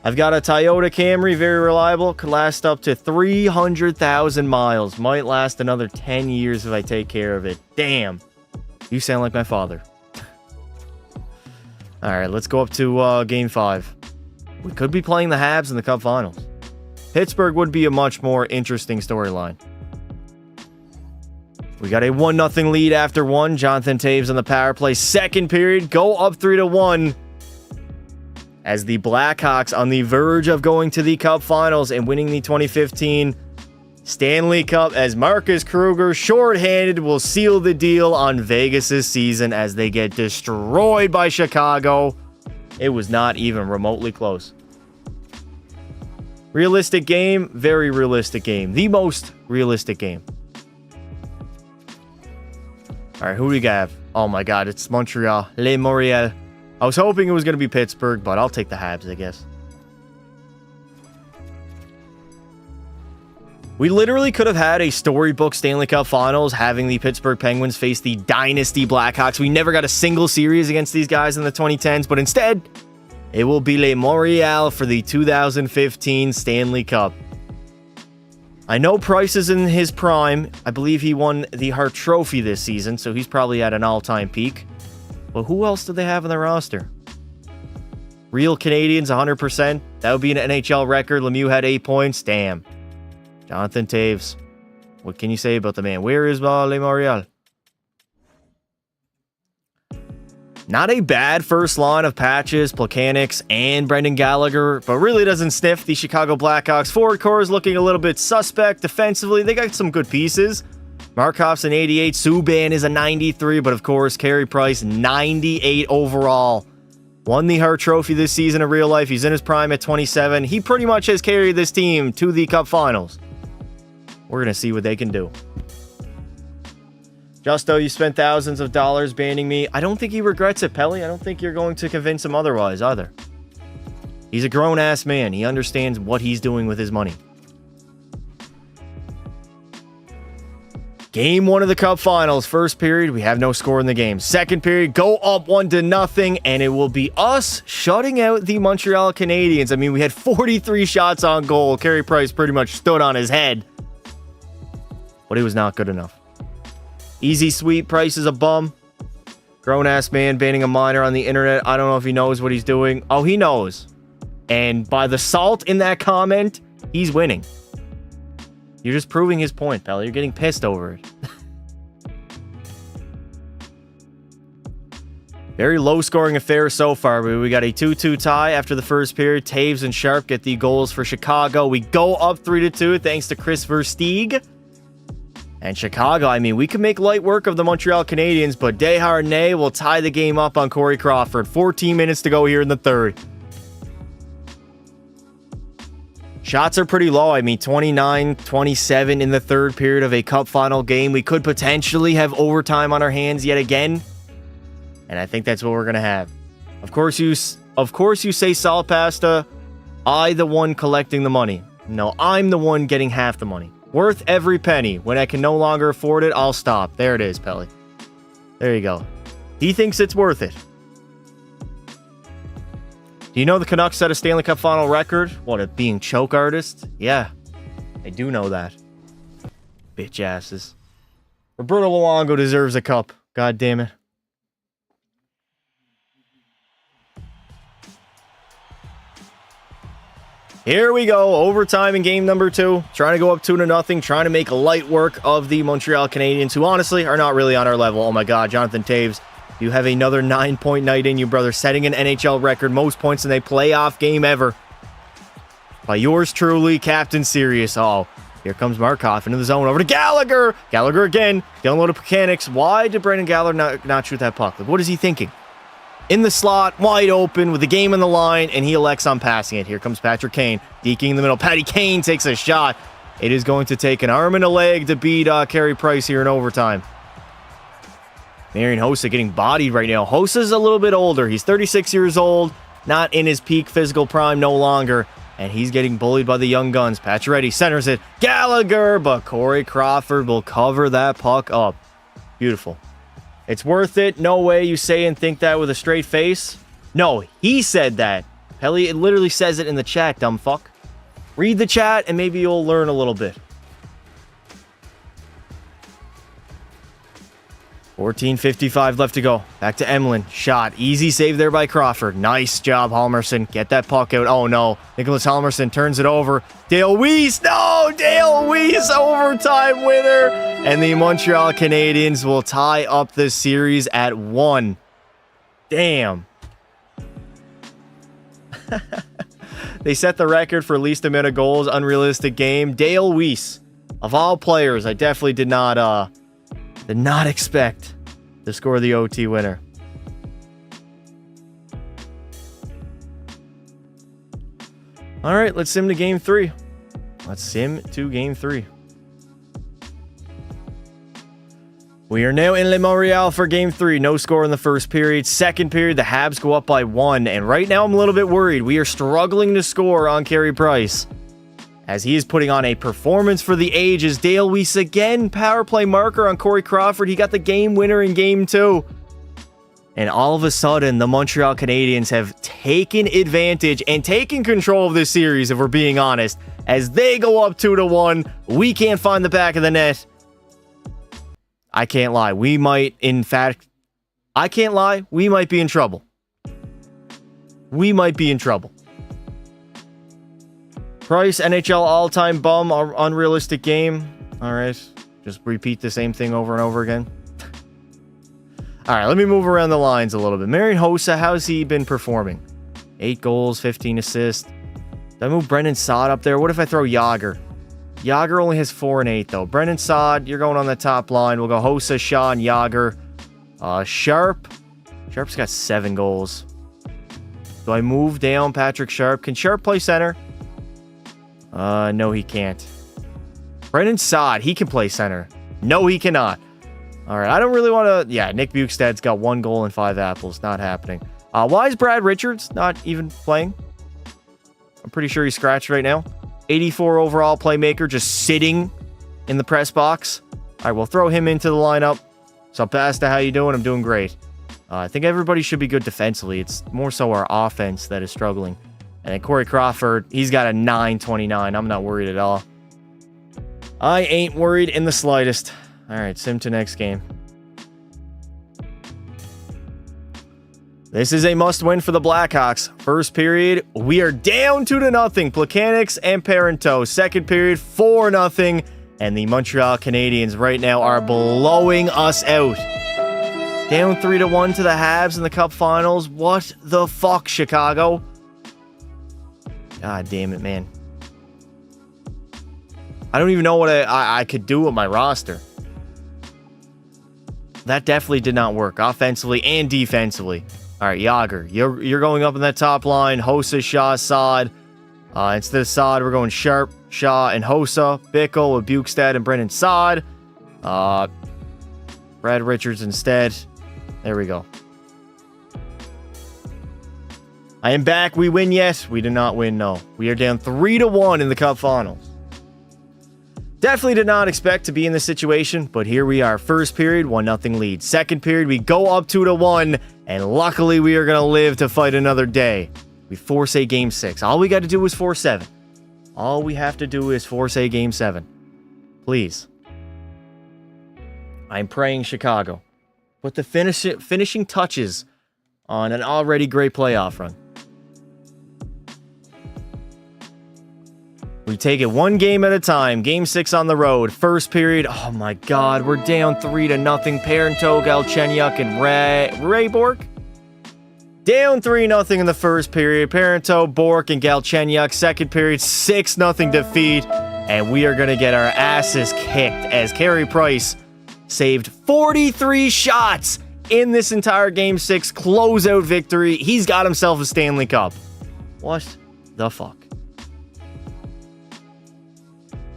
I've got a Toyota Camry, very reliable. Could last up to 300,000 miles. Might last another 10 years if I take care of it. Damn. You sound like my father. All right, let's go up to Game 5. We could be playing the Habs in the Cup Finals. Pittsburgh would be a much more interesting storyline. We got a 1-0 lead after 1. Jonathan Toews on the power play. Second period, go up 3-1. As the Blackhawks on the verge of going to the Cup Finals and winning the 2015 Stanley Cup, as Marcus Kruger, shorthanded, will seal the deal on Vegas' season as they get destroyed by Chicago. It was not even remotely close. Realistic game, very realistic game. The most realistic game. All right, who do we have? Oh my God, it's Montreal. Les Montréal. I was hoping it was going to be Pittsburgh, but I'll take the Habs, I guess. We literally could have had a storybook Stanley Cup Finals having the Pittsburgh Penguins face the Dynasty Blackhawks. We never got a single series against these guys in the 2010s, but instead, it will be Les Montréal for the 2015 Stanley Cup. I know Price is in his prime. I believe he won the Hart Trophy this season, so he's probably at an all-time peak. But who else do they have on the roster? Real Canadians, 100%. That would be an NHL record. Lemieux had 8 points. Damn. Jonathan Toews. What can you say about the man? Where is Les Montréal? Not a bad first line of Patches, Plekanec, and Brendan Gallagher, but really doesn't sniff the Chicago Blackhawks. Forward core is looking a little bit suspect. Defensively, they got some good pieces. Markov's an 88. Subban is a 93. But of course, Carey Price, 98 overall. Won the Hart Trophy this season in real life. He's in his prime at 27. He pretty much has carried this team to the Cup Finals. We're going to see what they can do. Justo, you spent thousands of dollars banning me. I don't think he regrets it, Pelly. I don't think you're going to convince him otherwise either. He's a grown-ass man. He understands what he's doing with his money. Game 1 of the Cup Finals. First period, we have no score in the game. Second period, go up 1-0, and it will be us shutting out the Montreal Canadiens. I mean, we had 43 shots on goal. Carey Price pretty much stood on his head. But it was not good enough. Easy sweep. Price is a bum. Grown-ass man banning a minor on the internet. I don't know if he knows what he's doing. Oh, he knows. And by the salt in that comment, he's winning. You're just proving his point, pal. You're getting pissed over it. Very low-scoring affair so far, but we got a 2-2 tie after the first period. Toews and Sharp get the goals for Chicago. We go up 3-2 thanks to Chris Versteeg. And Chicago, I mean, we can make light work of the Montreal Canadiens, but Desharnais will tie the game up on Corey Crawford. 14 minutes to go here in the third. Shots are pretty low. I mean, 29-27 in the third period of a Cup Final game. We could potentially have overtime on our hands yet again. And I think that's what we're going to have. Of course you say salt pasta. I the one collecting the money. No, I'm the one getting half the money. Worth every penny. When I can no longer afford it, I'll stop. There it is, Pelly. There you go. He thinks it's worth it. Do you know the Canucks set a Stanley Cup Final record? What, it being choke artists? Yeah, I do know that. Bitch asses. Roberto Luongo deserves a cup. God damn it. Here we go. Overtime in game number 2. Trying to go up 2-0. Trying to make light work of the Montreal Canadiens, who honestly are not really on our level. Oh my God, Jonathan Toews. You have another 9-point night in you, brother. Setting an NHL record. Most points in a playoff game ever. By yours truly, Captain Sirius. Oh, Here comes Markov into the zone. Over to Gallagher. Gallagher again. Getting low to mechanics. Why did Brendan Gallagher not shoot that puck? Like, what is he thinking? In the slot, wide open, with the game on the line, and he elects on passing it. Here comes Patrick Kane. Deking in the middle. Patty Kane takes a shot. It is going to take an arm and a leg to beat Carey Price here in overtime. Marian Hossa getting bodied right now. Hossa's a little bit older. He's 36 years old. Not in his peak physical prime no longer. And he's getting bullied by the young guns. Pacioretty centers it. Gallagher, but Corey Crawford will cover that puck up. Beautiful. It's worth it. No way you say and think that with a straight face. No, he said that. Pelly, it literally says it in the chat, dumb fuck. Read the chat and maybe you'll learn a little bit. 14:55 left to go. Back to Emlyn. Shot. Easy save there by Crawford. Nice job, Halmerson. Get that puck out. Oh, no. Nicholas Halmerson turns it over. Dale Weiss. No! Dale Weiss, overtime winner. And the Montreal Canadiens will tie up this series at 1. Damn. They set the record for least amount of goals. Unrealistic game. Dale Weiss. Of all players, I definitely did not expect to score the OT winner. All right, let's sim to game 3. We are now in Le Montreal for game 3. No score in the first period. Second period, the Habs go up by 1. And right now, I'm a little bit worried. We are struggling to score on Carey Price, as he is putting on a performance for the ages. Dale Weiss again, power play marker on Corey Crawford. He got the game winner in game 2. And all of a sudden, the Montreal Canadiens have taken advantage and taken control of this series, if we're being honest. As they go up 2-1, we can't find the back of the net. I can't lie. We might, in fact, I can't lie. We might be in trouble. Price, NHL all-time bum, unrealistic game. All right. Just repeat the same thing over and over again. All right, let me move around the lines a little bit. Marian Hossa, how's he been performing? 8 goals, 15 assists. Did I move Brendan Saad up there? What if I throw Yager? Yager only has 4 and 8, though. Brendan Saad, you're going on the top line. We'll go Hossa, Shaw, and Yager. Sharp. Sharp's got 7 goals. Do I move down Patrick Sharp? Can Sharp play center? No, he can't. Brendan Saad, he can play center. No, he cannot. All right, I don't really want to... Yeah, Nick Bukestad's got 1 goal and 5 apples. Not happening. Why is Brad Richards not even playing? I'm pretty sure he's scratched right now. 84 overall playmaker, just sitting in the press box. All right, we'll throw him into the lineup. So, Pasta, how you doing? I'm doing great. I think everybody should be good defensively. It's more so our offense that is struggling. And then Corey Crawford, he's got a 9.29. I'm not worried at all. I ain't worried in the slightest. All right, sim to next game. This is a must-win for the Blackhawks. First period, we are down 2-0. Plekanec and Parenteau. Second period, 4-0. And the Montreal Canadiens right now are blowing us out. Down 3-1 to the Habs in the Cup Finals. What the fuck, Chicago? God damn it, man. I don't even know what I could do with my roster. That definitely did not work, offensively and defensively. All right, Yager, you're going up in that top line. Hossa, Shaw, Saad. Instead of Saad, we're going Sharp, Shaw, and Hossa. Bickle with Bukestad and Brendan Saad. Brad Richards instead. There we go. I am back. We win yet? We did not win, no. We are down 3-1 in the Cup Finals. Definitely did not expect to be in this situation, but here we are. First period, 1-0 lead. Second period, we go up 2-1, and luckily we are going to live to fight another day. We force a Game 6. All we got to do is force 7. All we have to do is force a Game 7. Please. I'm praying Chicago. Put the finishing touches on an already great playoff run. We take it one game at a time. Game 6 on the road. First period. Oh my God. We're down 3-0. Parenteau, Galchenyuk, and Ray Bork. Down 3-0 in the first period. Parenteau, Bork, and Galchenyuk. Second period, 6-0 defeat. And we are going to get our asses kicked as Carey Price saved 43 shots in this entire Game 6 closeout victory. He's got himself a Stanley Cup. What the fuck?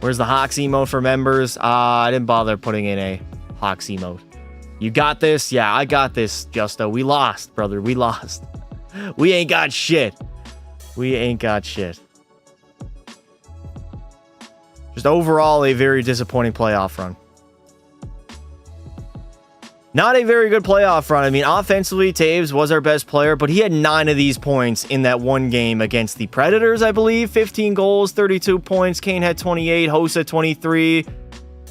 Where's the Hawks emote for members? I didn't bother putting in a Hawks emote. You got this? Yeah, I got this, Justo. We lost, brother. We lost. We ain't got shit. We ain't got shit. Just overall, a very disappointing playoff run. Not a very good playoff run. I mean, offensively, Taves was our best player, but he had 9 of these points in that one game against the Predators, I believe. 15 goals, 32 points. Kane had 28, Hossa 23,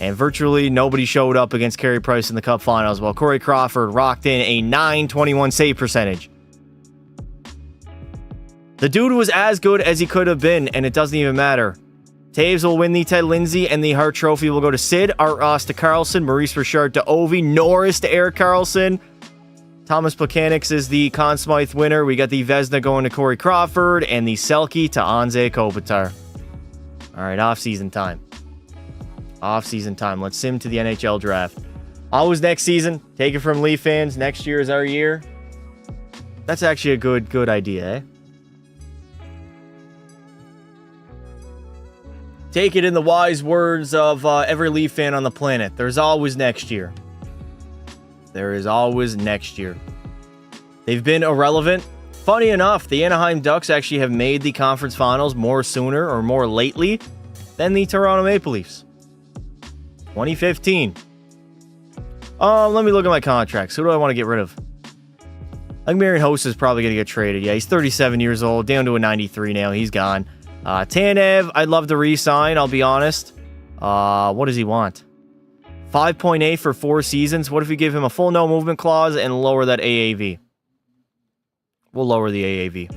and virtually nobody showed up against Carey Price in the Cup Finals, while Corey Crawford rocked in a .921 save percentage. The dude was as good as he could have been, and it doesn't even matter. Taves will win the Ted Lindsay, and the Hart Trophy will go to Sid, Art Ross to Carlson, Maurice Richard to Ovi, Norris to Eric Carlson. Thomas Plekanec is the Conn Smythe winner. We got the Vezina going to Corey Crawford, and the Selke to Anze Kopitar. All right, off-season time. Off-season time. Let's sim to the NHL draft. Always next season. Take it from Leaf fans. Next year is our year. That's actually a good idea, eh? Take it in the wise words of every Leaf fan on the planet. There's always next year. There is always next year. They've been irrelevant. Funny enough, the Anaheim Ducks actually have made the conference finals more sooner or more lately than the Toronto Maple Leafs. 2015. Let me look at my contracts. Who do I want to get rid of? I think Marian Hossa is probably going to get traded. Yeah, he's 37 years old, down to a 93 now. He's gone. Tanev, I'd love to re-sign, I'll be honest. What does he want? 5.8 for 4 seasons. What if we give him a full no movement clause and lower that AAV? We'll lower the AAV.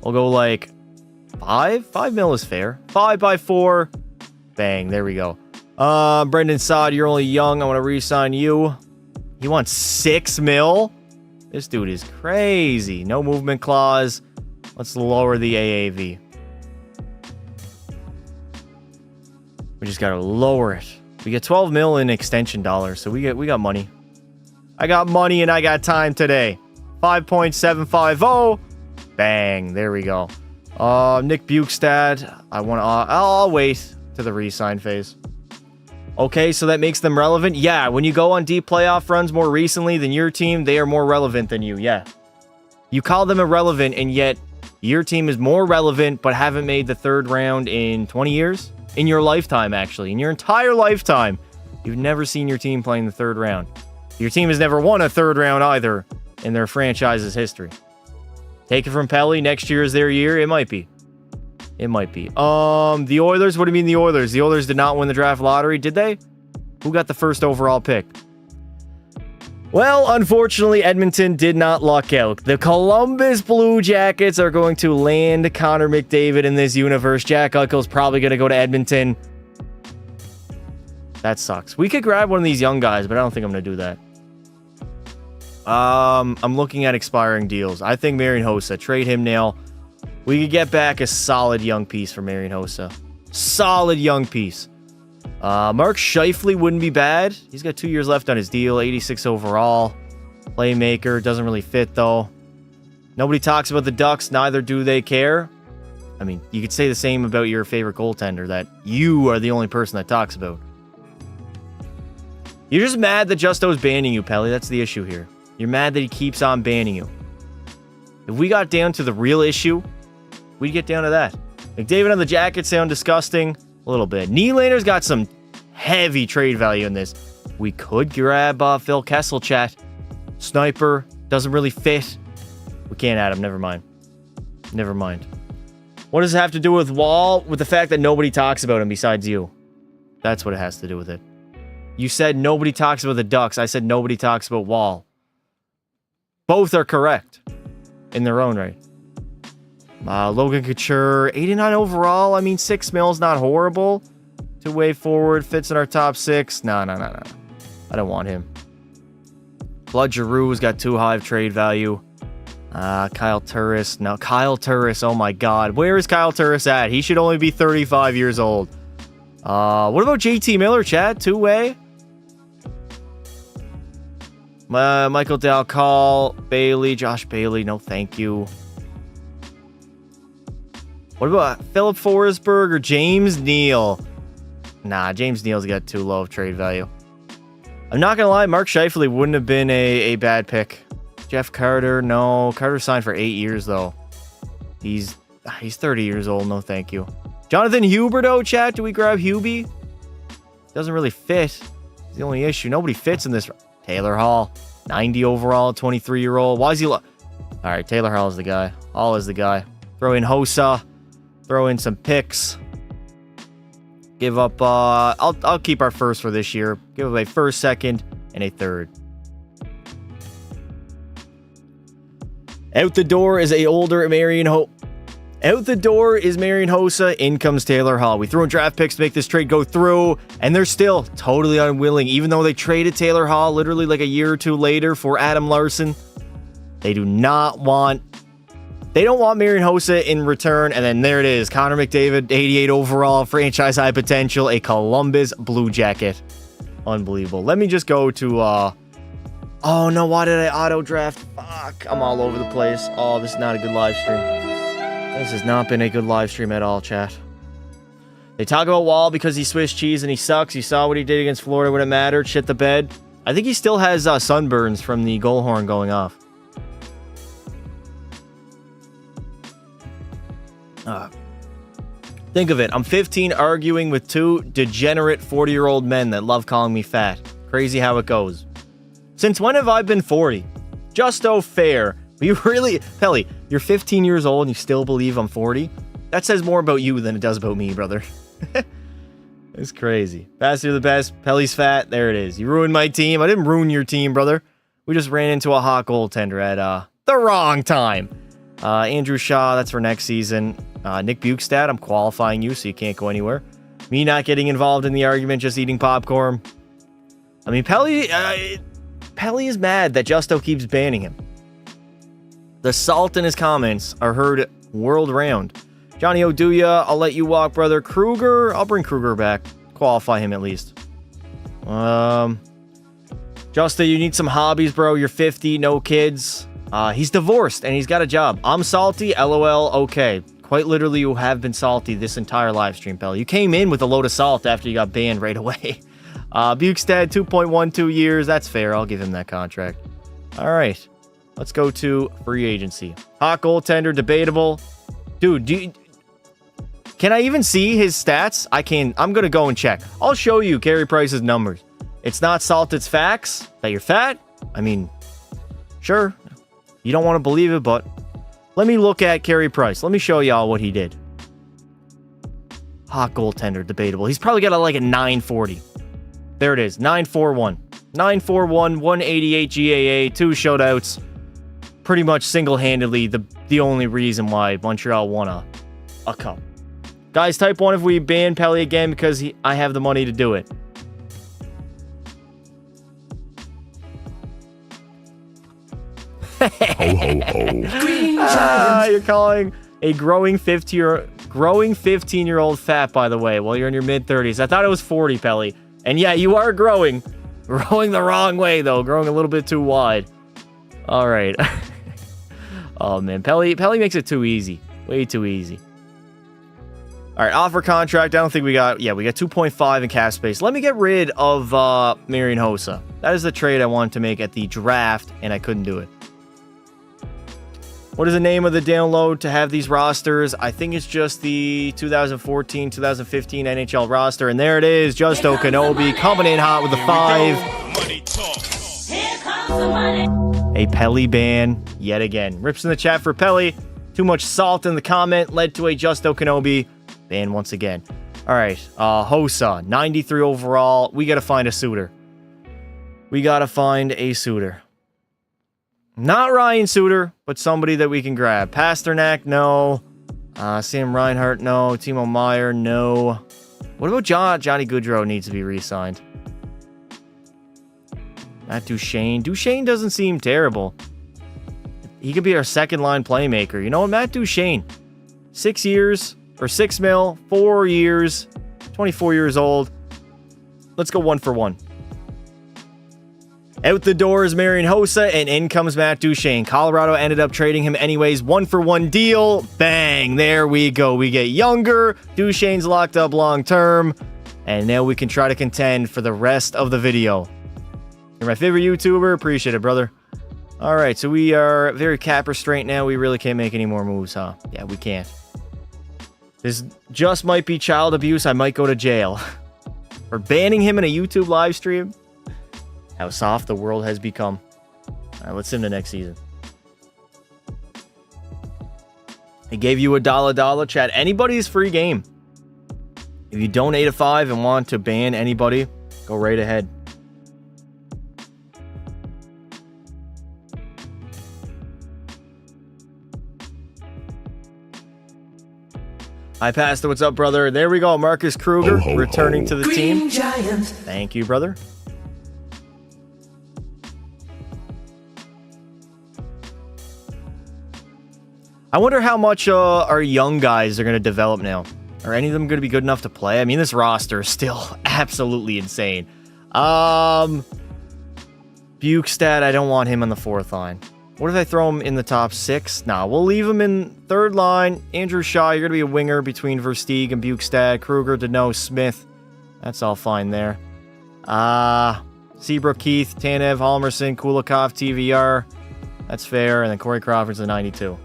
We'll go like 5? 5 mil is fair. 5 by 4. Bang, there we go. Brendan Saad, you're only young. I want to re-sign you. He wants 6 mil? This dude is crazy. No movement clause. Let's lower the AAV. We just gotta lower it. We get 12 mil in extension dollars, so we got money. I got money and I got time today. 5.750. Bang, there we go. Nick Bukestad. I'll wait to the re-sign phase. Okay, so that makes them relevant. Yeah, when you go on deep playoff runs more recently than your team, they are more relevant than you. Yeah. You call them irrelevant, and yet your team is more relevant but haven't made the third round in 20 years? In your lifetime, actually. In your entire lifetime, you've never seen your team playing the third round. Your team has never won a third round either in their franchise's history. Take it from Pelly. Next year is their year. It might be. It might be. The Oilers? What do you mean the Oilers? The Oilers did not win the draft lottery, did they? Who got the first overall pick? Well, unfortunately, Edmonton did not luck out. The Columbus Blue Jackets are going to land Connor McDavid in this universe. Jack Eichel's probably going to go to Edmonton. That sucks. We could grab one of these young guys, but I don't think I'm going to do that. I'm looking at expiring deals. I think Marian Hossa. Trade him now. We could get back a solid young piece for Marian Hossa. Solid young piece. Mark Scheifele wouldn't be bad. He's got 2 years left on his deal. 86 overall. Playmaker. Doesn't really fit, though. Nobody talks about the Ducks. Neither do they care. I mean, you could say the same about your favorite goaltender that you are the only person that talks about. You're just mad that Justo's banning you, Pelly. That's the issue here. You're mad that he keeps on banning you. If we got down to the real issue, we'd get down to that. McDavid on the Jackets sound disgusting. A little bit. Nylander's got some heavy trade value in this. We could grab Phil Kessel, chat. Sniper. Doesn't really fit. We can't add him. Never mind. Never mind. What does it have to do with Wall? With the fact that nobody talks about him besides you. That's what it has to do with it. You said nobody talks about the Ducks. I said nobody talks about Wall. Both are correct. In their own right. Logan Couture, 89 overall. I mean, 6 mil's not horrible. Two-way forward, fits in our top 6. No. I don't want him. Claude Giroux's got too high of trade value. Kyle Turris. No, Kyle Turris. Oh my God. Where is Kyle Turris at? He should only be 35 years old. What about JT Miller, chat? Two-way? Michael Dalcall, Bailey, Josh Bailey. No, thank you. What about Philip Forsberg or James Neal? Nah, James Neal's got too low of trade value. I'm not going to lie, Mark Scheifele wouldn't have been a bad pick. Jeff Carter, no. Carter signed for 8 years, though. He's 30 years old, no thank you. Jonathan Huberdeau, chat, do we grab Hubie? Doesn't really fit. It's the only issue. Nobody fits in this. Taylor Hall, 90 overall, 23-year-old. Why is he... All right, Taylor Hall is the guy. Hall is the guy. Throw in Hossa. Throw in some picks. Give up... I'll keep our first for this year. Give up a first, second, and a third. Out the door is a older Marion Out the door is Marian Hossa. In comes Taylor Hall. We threw in draft picks to make this trade go through, and they're still totally unwilling, even though they traded Taylor Hall literally like a year or two later for Adam Larson. They don't want Marian Hossa in return, and then there it is. Connor McDavid, 88 overall, franchise high potential, a Columbus Blue Jacket. Unbelievable. Let me just go to, oh no, why did I auto draft? Fuck, I'm all over the place. Oh, this is not a good live stream. This has not been a good live stream at all, chat. They talk about Wall because he's Swiss cheese and he sucks. You saw what he did against Florida when it mattered. Shit the bed. I think he still has sunburns from the goal horn going off. Think of it. I'm 15 arguing with two degenerate 40-year-old men that love calling me fat. Crazy how it goes. Since when have I been 40? Justo fair. You really... Pelly, you're 15 years old and you still believe I'm 40? That says more about you than it does about me, brother. It's crazy. Faster the best. Pelly's fat. There it is. You ruined my team. I didn't ruin your team, brother. We just ran into a hot goaltender at the wrong time. Andrew Shaw, that's for next season. Nick Bukestad, I'm qualifying you so you can't go anywhere. Me not getting involved in the argument, just eating popcorn. I mean, Pelly is mad that Justo keeps banning him. The salt in his comments are heard world round. Johnny Oduya, I'll let you walk, brother. Kruger, I'll bring Kruger back. Qualify him at least. Justo, you need some hobbies, bro. You're 50, no kids. He's divorced and he's got a job. I'm salty, LOL, okay. Quite literally, you have been salty this entire live stream, pal. You came in with a load of salt after you got banned right away. Bukestad, 2.12 years. That's fair. I'll give him that contract. All right. Let's go to free agency. Hot goaltender, debatable. Dude, can I even see his stats? I can. I'm going to go and check. I'll show you Carey Price's numbers. It's not salt, it's facts. That you're fat? I mean, sure. You don't want to believe it, but let me look at Carey Price. Let me show y'all what he did. Hot goaltender, debatable. He's probably got like a 940. There it is, 941. 941, 188 GAA, 2 shutouts. Pretty much single-handedly the only reason why Montreal won a cup. Guys, type 1 if we ban Pelly again because I have the money to do it. Ho, ho, ho. You're calling a growing 15-year-old fat, by the way, while you're in your mid-30s. I thought it was 40, Pelly. And yeah, you are growing. Growing the wrong way, though. Growing a little bit too wide. All right. Oh, man. Pelly makes it too easy. Way too easy. All right, offer contract. I don't think we got... Yeah, we got 2.5 in cap space. Let me get rid of Marian Hossa. That is the trade I wanted to make at the draft, and I couldn't do it. What is the name of the download to have these rosters? I think it's just the 2014-2015 NHL roster. And there it is. Justo Kenobi coming in hot with the 5. A Pelly ban yet again. Rips in the chat for Pelly. Too much salt in the comment led to a Justo Kenobi ban once again. All right. Hossa, 93 overall. We got to find a suitor. Not Ryan Suter, but somebody that we can grab. Pasternak, no. Sam Reinhart, no. Timo Meier, no. What about Johnny Gaudreau needs to be re-signed? Not Duchesne. Duchesne doesn't seem terrible. he could be our second line playmaker. You know what? Matt Duchene, 6 years or $6 million, 4 years, 24 years old. Let's go 1 for 1. Out the door is Marian Hossa, and in comes Matt Duchene. Colorado ended up trading him anyways. 1 for 1 deal. Bang. There we go. We get younger. Duchene's locked up long term. And now we can try to contend for the rest of the video. You're my favorite YouTuber. Appreciate it, brother. All right, so we are very cap restraint now. We really can't make any more moves, huh? Yeah, we can't. This just might be child abuse. I might go to jail. For banning him in a YouTube live stream. How soft the world has become. All right, let's sim to next season. I gave you $1 chat. Anybody's free game. If you donate a $5 and want to ban anybody, go right ahead. Hi, Pastor. What's up, brother? There we go. Marcus Kruger returning to the team. Giant. Thank you, brother. I wonder how much our young guys are going to develop now. Are any of them going to be good enough to play? I mean, this roster is still absolutely insane. Bukestad, I don't want him on the 4th line. What if I throw him in the top 6? Nah, we'll leave him in 3rd line. Andrew Shaw, you're going to be a winger between Versteeg and Bukestad. Kruger, Deneau, Smith. That's all fine there. Seabrook, Keith, Tanev, Halmerson, Kulikov, TVR. That's fair. And then Corey Crawford's a 92.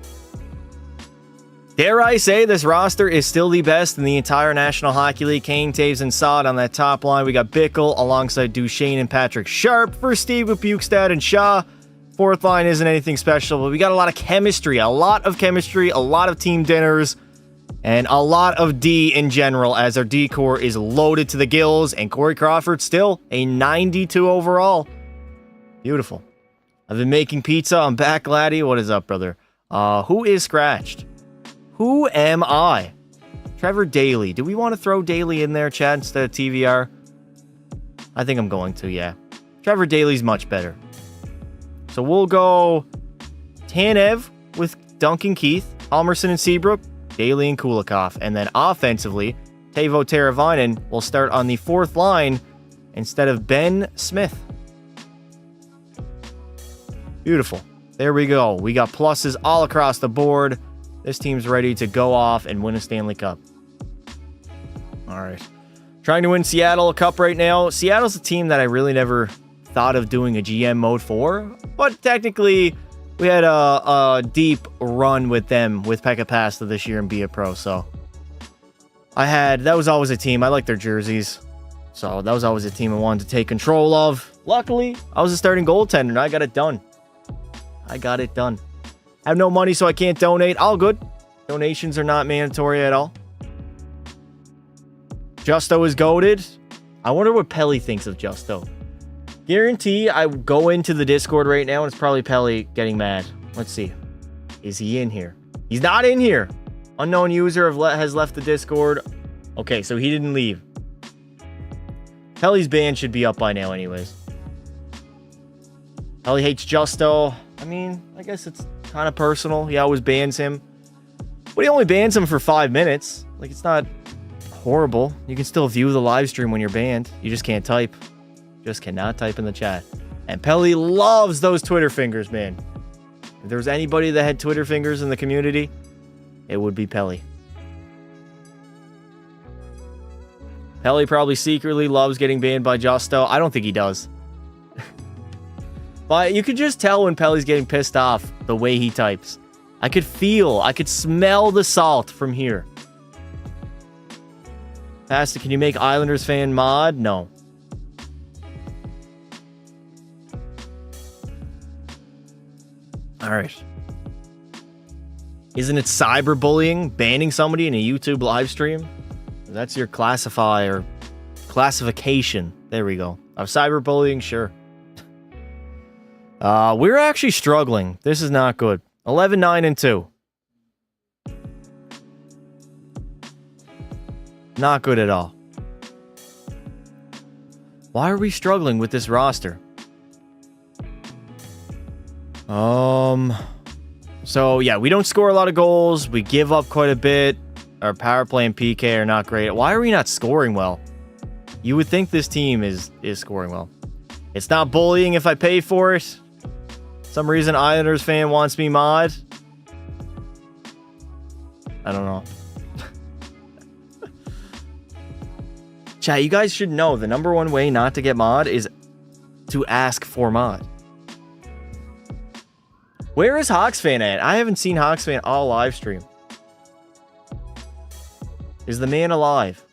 Dare I say this roster is still the best in the entire National Hockey League. Kane, Taves, and Saad on that top line. We got Bickle alongside Duchene and Patrick Sharp. Versteeg with Bukestad and Shaw. 4th line isn't anything special, but we got a lot of chemistry. A lot of team dinners, and a lot of D in general, as our D core is loaded to the gills, and Corey Crawford still a 92 overall. Beautiful. I've been making pizza. I'm back, laddie. What is up, brother? Who is scratched? Who am I? Trevor Daly. Do we want to throw Daly in there, Chad, instead of TVR? I think I'm going to, yeah. Trevor Daly's much better. So we'll go Tanev with Duncan Keith, Halmerson and Seabrook, Daly and Kulikov. And then offensively, Teuvo Teravainen will start on the 4th line instead of Ben Smith. Beautiful. There we go. We got pluses all across the board. This team's ready to go off and win a Stanley Cup. All right. Trying to win Seattle a cup right now. Seattle's a team that I really never thought of doing a GM mode for. But technically, we had a deep run with them with Pekka Pasta this year and Be a Pro. So that was always a team. I like their jerseys. So that was always a team I wanted to take control of. Luckily, I was a starting goaltender and I got it done. I have no money, so I can't donate. All good. Donations are not mandatory at all. Justo is goated. I wonder what Pelly thinks of Justo. Guarantee I go into the Discord right now, and it's probably Pelly getting mad. Let's see. Is he in here? He's not in here. Unknown user has left the Discord. Okay, so he didn't leave. Pelly's ban should be up by now anyways. Pelly hates Justo. I mean, I guess it's kind of personal. He always bans him. But he only bans him for 5 minutes. Like, it's not horrible. You can still view the live stream when you're banned. You just can't type. Just cannot type in the chat. And Pelly loves those Twitter fingers, man. If there was anybody that had Twitter fingers in the community, it would be Pelly. Pelly probably secretly loves getting banned by Justo. I don't think he does. But you could just tell when Pelly's getting pissed off the way he types. I could smell the salt from here. Pastor, can you make Islanders fan mod? No. All right. Isn't it cyberbullying, banning somebody in a YouTube live stream? That's your classification. There we go. Of cyberbullying, sure. We're actually struggling. This is not good. 11-9-2. Not good at all. Why are we struggling with this roster? So, yeah, we don't score a lot of goals. We give up quite a bit. Our power play and PK are not great. Why are we not scoring well? You would think this team is scoring well. It's not bullying if I pay for it. Some reason Islanders fan wants me mod. I don't know. Chat, you guys should know the number one way not to get mod is to ask for mod. Where is Hawks fan at? I haven't seen Hawks fan all live stream. Is the man alive?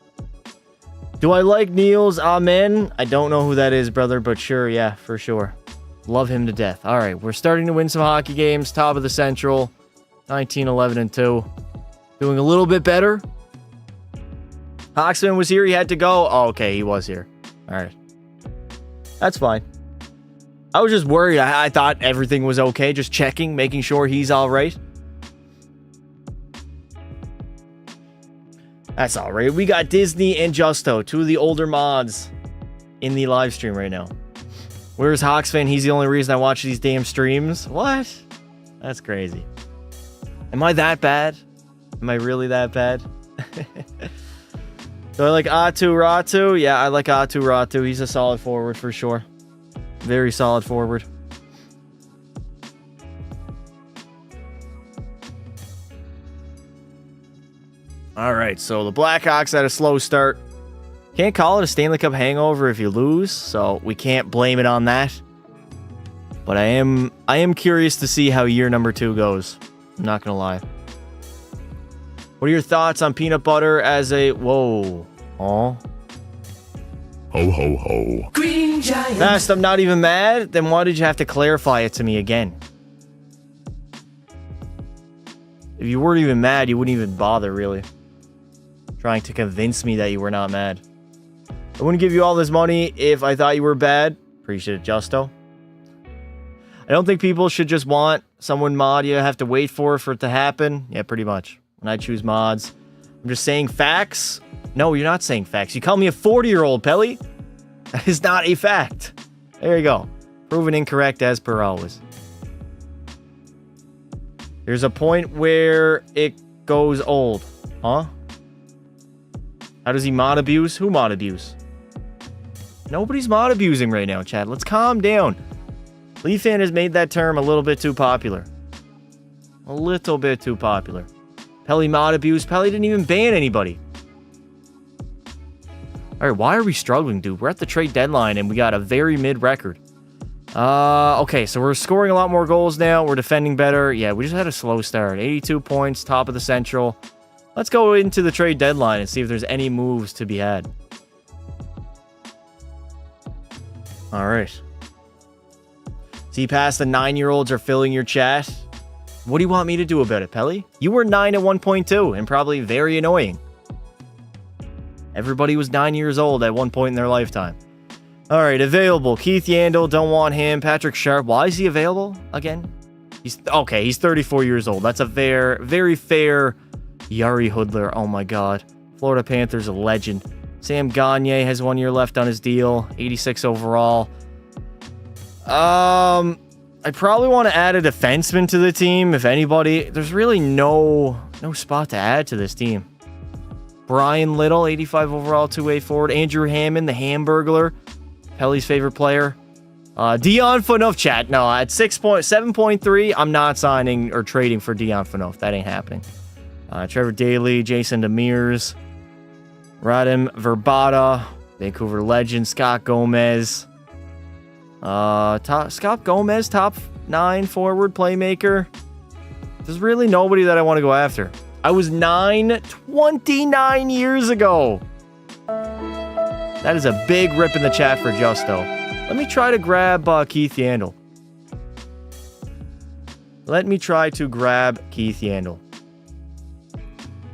Do I like Niels? Amen. I don't know who that is, brother, but sure, yeah, for sure. Love him to death. All right, we're starting to win some hockey games. Top of the Central. 19, 11, and 2. Doing a little bit better. Hawksman was here. He had to go. Oh, okay, he was here. All right. That's fine. I was just worried. I thought everything was okay. Just checking, making sure he's all right. That's all right. We got Disney and Justo, two of the older mods in the live stream right now. Where's Hawks fan? He's the only reason I watch these damn streams. What? That's crazy. Am I that bad? Am I really that bad? Do I like Atu Ratu? Yeah, I like Atu Ratu. He's a solid forward for sure. Very solid forward. All right, so the Blackhawks had a slow start. Can't call it a Stanley Cup hangover if you lose, so we can't blame it on that. But I am curious to see how year number 2 goes. I'm not gonna lie. What are your thoughts on peanut butter as a... Whoa. Oh. Ho, ho, ho. Green Giant. Fast, I'm not even mad? Then why did you have to clarify it to me again? If you weren't even mad, you wouldn't even bother, really. Trying to convince me that you were not mad. I wouldn't give you all this money if I thought you were bad. Appreciate it, Justo. I don't think people should just want someone mod. You have to wait for it to happen. Yeah, pretty much. When I choose mods, I'm just saying facts. No, you're not saying facts. You call me a 40-year-old, Pelly. That is not a fact. There you go. Proven incorrect as per always. There's a point where it goes old. Huh? How does he mod abuse? Who mod abuse? Nobody's mod abusing right now, Chad. Let's calm down. Leaf fan has made that term a little bit too popular. A little bit too popular. Pelly mod abuse. Pelly didn't even ban anybody. Alright, why are we struggling, dude? We're at the trade deadline and we got a very mid record. Okay, so we're scoring a lot more goals now. We're defending better. Yeah, we just had a slow start. 82 points, top of the Central. Let's go into the trade deadline and see if there's any moves to be had. Alright. See past the 9-year-olds are filling your chat. What do you want me to do about it, Pelly? You were 9 at 1.2 and probably very annoying. Everybody was 9 years old at one point in their lifetime. All right, available. Keith Yandel, don't want him. Patrick Sharp, why is he available again? He's 34 years old. That's a very fair Yari Hoodler. Oh my God. Florida Panthers, a legend. Sam Gagne has 1 year left on his deal. 86 overall. I probably want to add a defenseman to the team, if anybody. There's really no spot to add to this team. Brian Little, 85 overall, two-way forward. Andrew Hammond, the Hamburglar, Pelly's favorite player. Dion Phaneuf, chat. No, at 7.3, I'm not signing or trading for Dion Phaneuf. That ain't happening. Trevor Daley, Jason Demers, Radim Verbata, Vancouver legend, Scott Gomez. Scott Gomez, top 9 forward playmaker. There's really nobody that I want to go after. I was 29 years ago. That is a big rip in the chat for Justo. Let me try to grab Keith Yandel.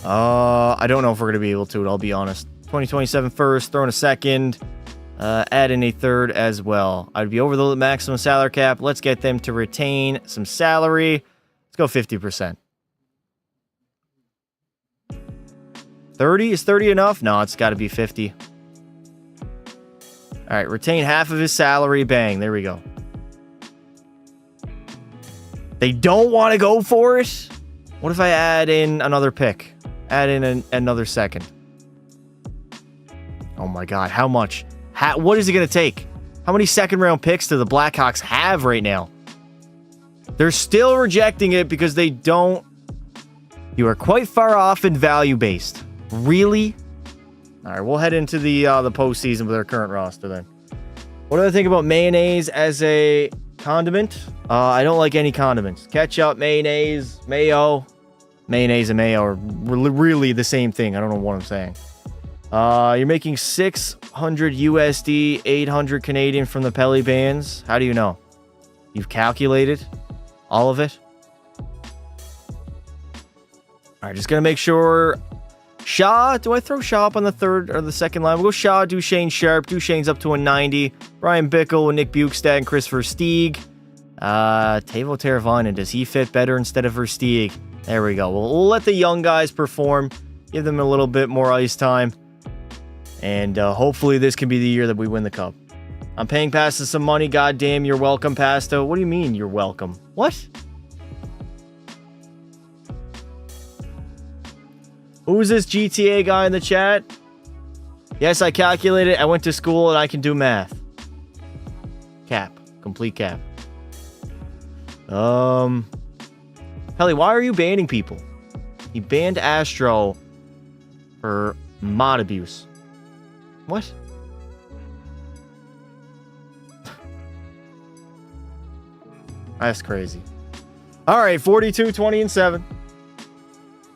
I don't know if we're going to be able to, I'll be honest. 2027 first, throw in a second. Add in a third as well. I'd be over the maximum salary cap. Let's get them to retain some salary. Let's go 50%. 30? Is 30 enough? No, it's got to be 50. All right, retain half of his salary. Bang. There we go. They don't want to go for it? What if I add in another pick? Add in another second. Oh my God, how much? What is it going to take? How many second round picks do the Blackhawks have right now? They're still rejecting it because they don't. You are quite far off in value based. Really? All right, we'll head into the postseason with our current roster then. What do I think about mayonnaise as a condiment? I don't like any condiments. Ketchup, mayonnaise, mayo. Mayonnaise and mayo are really the same thing. I don't know what I'm saying. You're making 600 USD, 800 Canadian from the Pelly bands. How do you know? You've calculated all of it? All right, just gonna make sure. Shaw, do I throw Shaw up on the third or the second line? We'll go Shaw, Duchesne, Sharp. Duchesne's up to a 90. Brian Bickle, Nick Bukestad, and Christopher Stieg. Teuvo Teravainen, does he fit better instead of Versteeg? There we go. We'll let the young guys perform. Give them a little bit more ice time. And hopefully this can be the year that we win the cup. I'm paying Pasta some money. God damn, you're welcome, Pasta. What do you mean you're welcome? What? Who's this GTA guy in the chat? Yes, I calculated. I went to school and I can do math. Cap. Complete cap. Pelly, why are you banning people? He banned Astro for mod abuse. What? That's crazy. All right, 42, 20, and 7.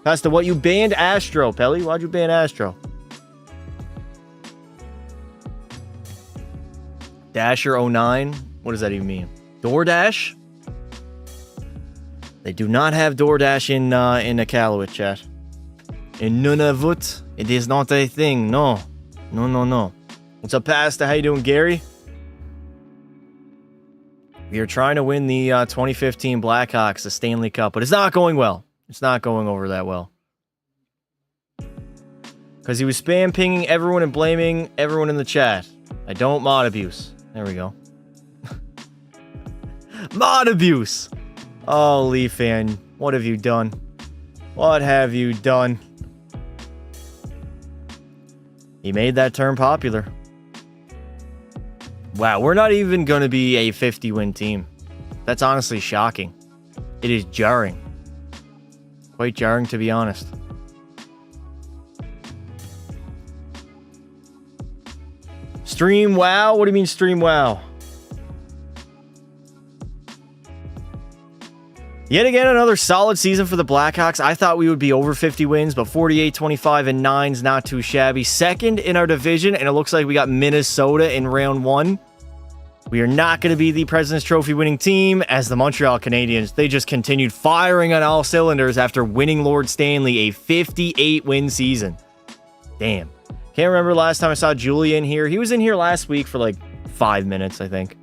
Pasta, what? You banned Astro, Pelly? Why'd you ban Astro? Dasher09? What does that even mean? DoorDash? They do not have DoorDash in Iqaluit, chat. In Nunavut, it is not a thing. No. No. What's up, Pasta? How you doing, Gary? We are trying to win the 2015 Blackhawks, the Stanley Cup, but it's not going well. It's not going over that well. Because he was spam pinging everyone and blaming everyone in the chat. I don't mod abuse. There we go. Mod abuse! Oh, Leaf fan, what have you done? What have you done? He made that term popular. Wow, we're not even going to be a 50-win team. That's honestly shocking. It is jarring. Quite jarring, to be honest. Stream wow? What do you mean stream wow? Yet again, another solid season for the Blackhawks. I thought we would be over 50 wins, but 48, 25, and 9's not too shabby. Second in our division, and it looks like we got Minnesota in round 1. We are not going to be the President's Trophy winning team as the Montreal Canadiens. They just continued firing on all cylinders after winning Lord Stanley a 58-win season. Damn. Can't remember last time I saw Julia in here. He was in here last week for like 5 minutes, I think.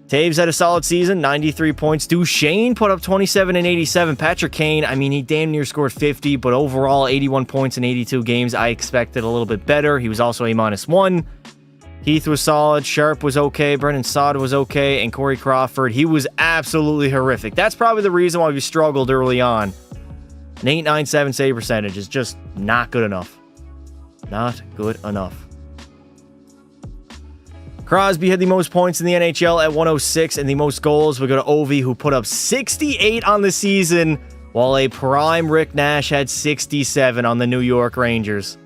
Taves had a solid season, 93 points. Duchesne put up 27 and 87. Patrick Kane, I mean, he damn near scored 50, but overall 81 points in 82 games. I expected a little bit better. He was also a -1. Heath was solid. Sharp was okay. Brendan Saad was okay. And Corey Crawford, he was absolutely horrific. That's probably the reason why we struggled early on. An .897 save percentage is just not good enough. Not good enough. Crosby had the most points in the NHL at 106 and the most goals. We go to Ovi, who put up 68 on the season, while a prime Rick Nash had 67 on the New York Rangers.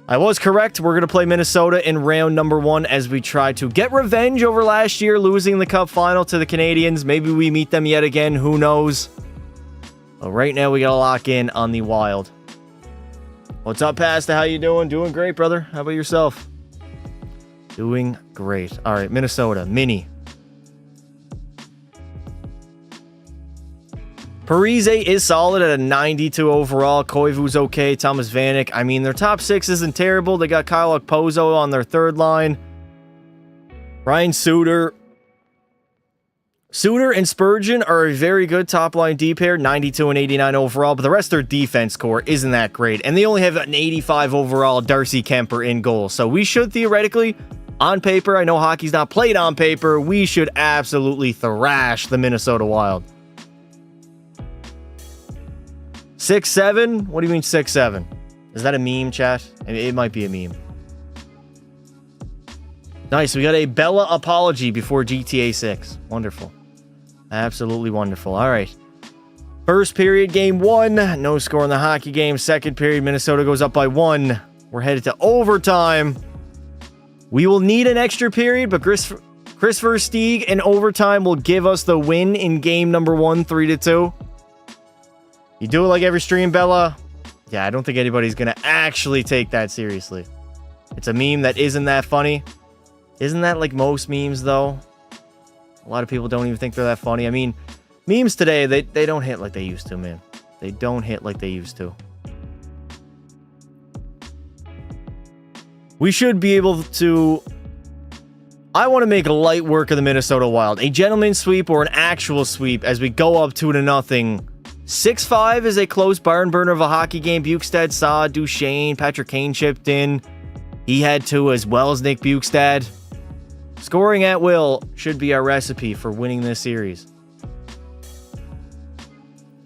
I was correct. We're going to play Minnesota in round number 1 as we try to get revenge over last year, losing the Cup final to the Canadiens. Maybe we meet them yet again. Who knows? But right now, we got to lock in on the Wild. What's up, Pasta? How you doing? Doing great, brother. How about yourself? Doing great. All right, Minnesota. Mini. Parise is solid at a 92 overall. Koivu's okay. Thomas Vanek. I mean, their top 6 isn't terrible. They got Kyle Okposo on their third line. Ryan Suter. Suter and Spurgeon are a very good top-line D pair, 92 and 89 overall, but the rest of their defense core isn't that great, and they only have an 85 overall Darcy Kemper in goal, so we should theoretically, On paper, I know hockey's not played on paper. We should absolutely thrash the Minnesota Wild. 6-7? What do you mean 6-7? Is that a meme, chat? It might be a meme. Nice, we got a Bella apology before GTA 6. Wonderful. Absolutely wonderful. All right. First period, game 1. No score in the hockey game. Second period, Minnesota goes up by 1. We're headed to overtime. We will need an extra period, but Chris Versteeg in overtime will give us the win in game number 1, 3-2. You do it like every stream, Bella. Yeah, I don't think anybody's going to actually take that seriously. It's a meme that isn't that funny. Isn't that like most memes, though? A lot of people don't even think they're that funny. I mean, memes today, they don't hit like they used to, man. They don't hit like they used to. We should be able to... I want to make light work of the Minnesota Wild. A gentleman's sweep or an actual sweep as we go up 2-0. 6-5 is a close barn burner of a hockey game. Bukestad saw Duchesne. Patrick Kane chipped in. He had 2 as well as Nick Bukestad. Scoring at will should be our recipe for winning this series.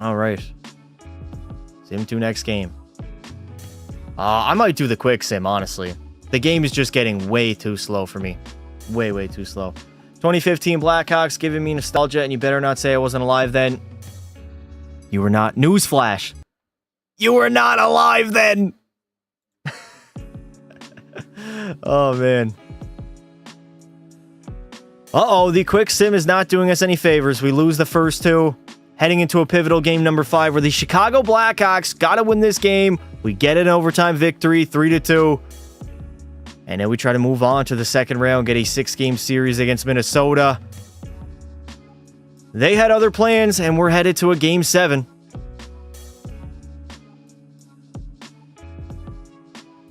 All right. Sim 2 next game. I might do the quick sim, honestly. The game is just getting way too slow for me. Way, way too slow. 2015 Blackhawks giving me nostalgia, and you better not say I wasn't alive then. You were not. Newsflash. You were not alive then. Oh, man. Uh-oh, the quick sim is not doing us any favors. We lose the first 2. Heading into a pivotal game number 5 where the Chicago Blackhawks got to win this game. We get an overtime victory, 3-2. And then we try to move on to the second round, get a 6-game series against Minnesota. They had other plans, and we're headed to a game 7.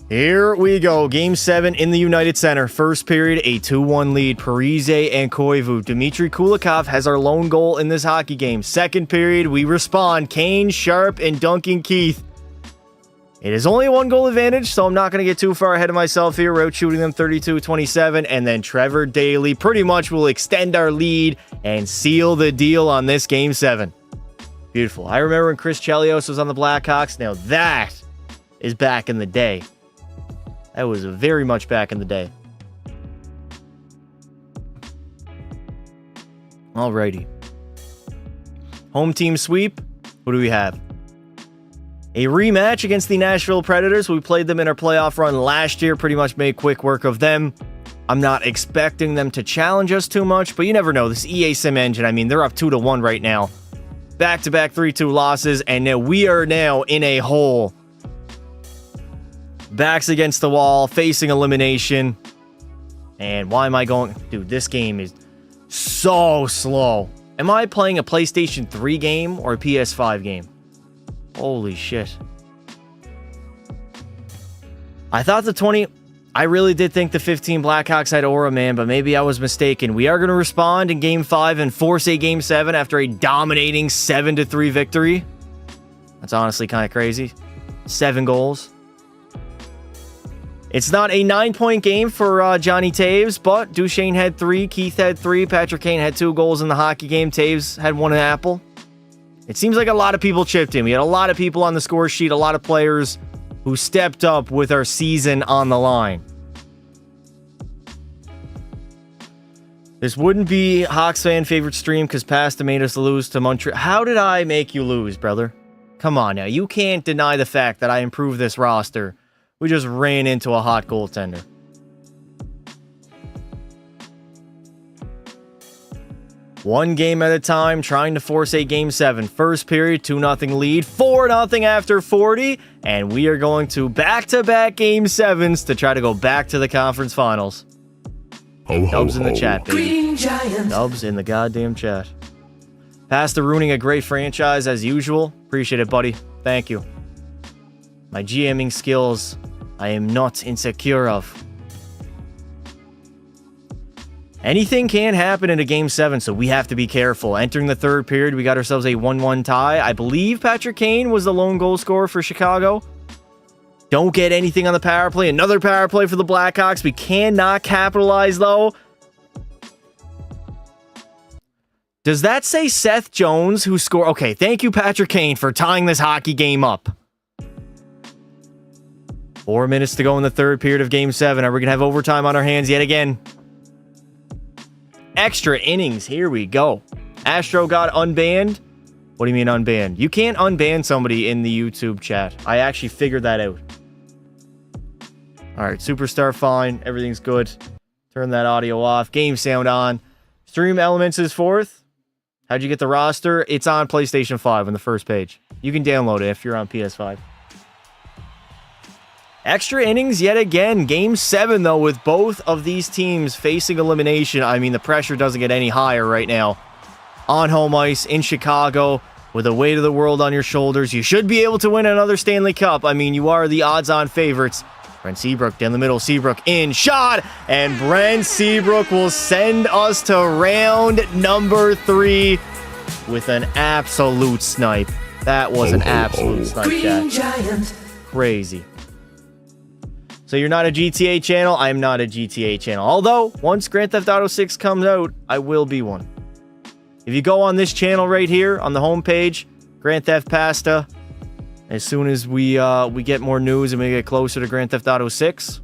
Here we go. Game 7 in the United Center. First period, a 2-1 lead. Parise and Koivu. Dmitry Kulikov has our lone goal in this hockey game. Second period, we respond. Kane, Sharp, and Duncan Keith. It is only a 1-goal advantage, so I'm not going to get too far ahead of myself here. We're out shooting them 32-27, and then Trevor Daley pretty much will extend our lead and seal the deal on this Game 7. Beautiful. I remember when Chris Chelios was on the Blackhawks. Now that is back in the day. That was very much back in the day. Alrighty. Home team sweep. What do we have? A rematch against the Nashville Predators. We played them in our playoff run last year. Pretty much made quick work of them. I'm not expecting them to challenge us too much, but you never know. This EA Sim engine, I mean, they're up 2-1 right now. Back-to-back 3-2 losses, and now we are now in a hole. Backs against the wall, facing elimination. And why am I going... Dude, this game is so slow. Am I playing a PlayStation 3 game or a PS5 game? Holy shit. I thought the 20... I really did think the 15 Blackhawks had aura, man, but maybe I was mistaken. We are going to respond in Game 5 and force a Game 7 after a dominating 7-3 victory. That's honestly kind of crazy. 7 goals. It's not a 9-point game for Johnny Taves, but Duchesne had 3, Keith had 3, Patrick Kane had 2 goals in the hockey game, Taves had 1 apple. It seems like a lot of people chipped in. We had a lot of people on the score sheet, a lot of players who stepped up with our season on the line. This wouldn't be Hawks fan favorite stream because Pasta made us lose to Montreal. How did I make you lose, brother? Come on now. You can't deny the fact that I improved this roster. We just ran into a hot goaltender. One game at a time, trying to force a Game 7. First period, 2-0 lead, 4-0 after 40, and we are going to back-to-back Game 7s to try to go back to the conference finals. Ho, ho, Dubs in the ho. chat, baby. Dubs in the goddamn chat. Pasta ruining a great franchise as usual. Appreciate it, buddy. Thank you. My GMing skills, I am not insecure of. Anything can happen in a Game 7, so we have to be careful. Entering the third period, we got ourselves a 1-1 tie. I believe Patrick Kane was the lone goal scorer for Chicago. Don't get anything on the power play. Another power play for the Blackhawks. We cannot capitalize, though. Does that say Seth Jones who scored? Okay, thank you, Patrick Kane, for tying this hockey game up. 4 minutes to go in the third period of Game 7. Are we going to have overtime on our hands yet again? Extra innings. Here we go. Astro got unbanned. What do you mean unbanned? You can't unban somebody in the YouTube chat. I actually figured that out. All right, Superstar fine. Everything's good. Turn that audio off. Game sound on. Stream Elements is fourth. How'd you get the roster? It's on PlayStation 5 on the first page. You can download it if you're on PS5. Extra innings yet again. Game 7, though, with both of these teams facing elimination. I mean, the pressure doesn't get any higher right now. On home ice in Chicago with the weight of the world on your shoulders. You should be able to win another Stanley Cup. I mean, you are the odds-on favorites. Brent Seabrook down the middle. Seabrook in. Shot! And Brent Seabrook will send us to round number 3 with an absolute snipe. That was an absolute snipe, chat. Crazy. So you're not a GTA channel? I'm not a GTA channel. Although, once Grand Theft Auto 6 comes out, I will be one. If you go on this channel right here on the homepage, Grand Theft Pasta, as soon as we get more news and we get closer to Grand Theft Auto 6,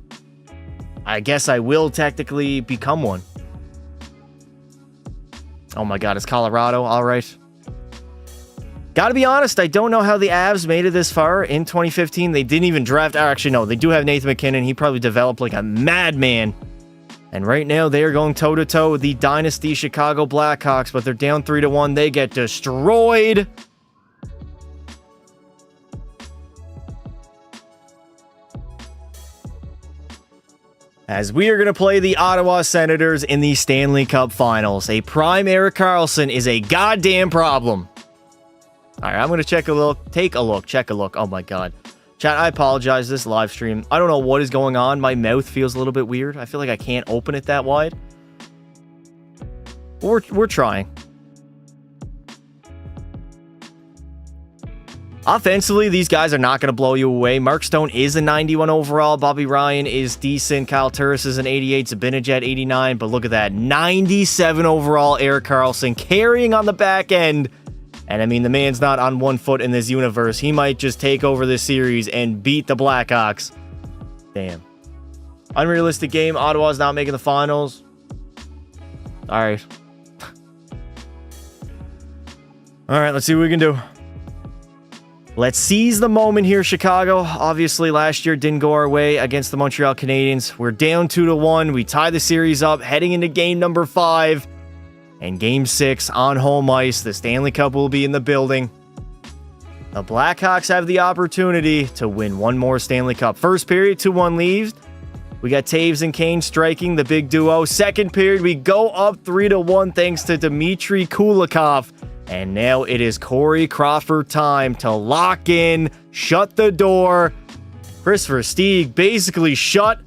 I guess I will technically become one. Oh my god, it's Colorado. All right. Gotta be honest, I don't know how the Avs made it this far in 2015. They didn't even draft... Actually, no, they do have Nathan McKinnon. He probably developed like a madman. And right now, they are going toe-to-toe with the Dynasty Chicago Blackhawks, but they're down 3-1. They get destroyed. As we are going to play the Ottawa Senators in the Stanley Cup Finals. A prime Erik Karlsson is a goddamn problem. All right, I'm going to check a look. Check a look. Oh my god. Chat, I apologize. This live stream, I don't know what is going on. My mouth feels a little bit weird. I feel like I can't open it that wide. We're trying. Offensively, these guys are not going to blow you away. Mark Stone is a 91 overall. Bobby Ryan is decent. Kyle Turris is an 88. Zibanejad 89. But look at that. 97 overall Erik Karlsson carrying on the back end. And I mean, the man's not on one foot in this universe. He might just take over this series and beat the Blackhawks. Damn. Unrealistic game. Ottawa's not making the finals. All right. All right, let's see what we can do. Let's seize the moment here, Chicago. Obviously, last year didn't go our way against the Montreal Canadiens. We're down 2-1. We tie the series up, heading into game number 5. And game 6 on home ice. The Stanley Cup will be in the building. The Blackhawks have the opportunity to win one more Stanley Cup. First period, 2-1 leads. We got Taves and Kane striking, the big duo. Second period, we go up 3-1 thanks to Dmitry Kulikov. And now it is Corey Crawford time to lock in, shut the door. Christopher Stieg basically shut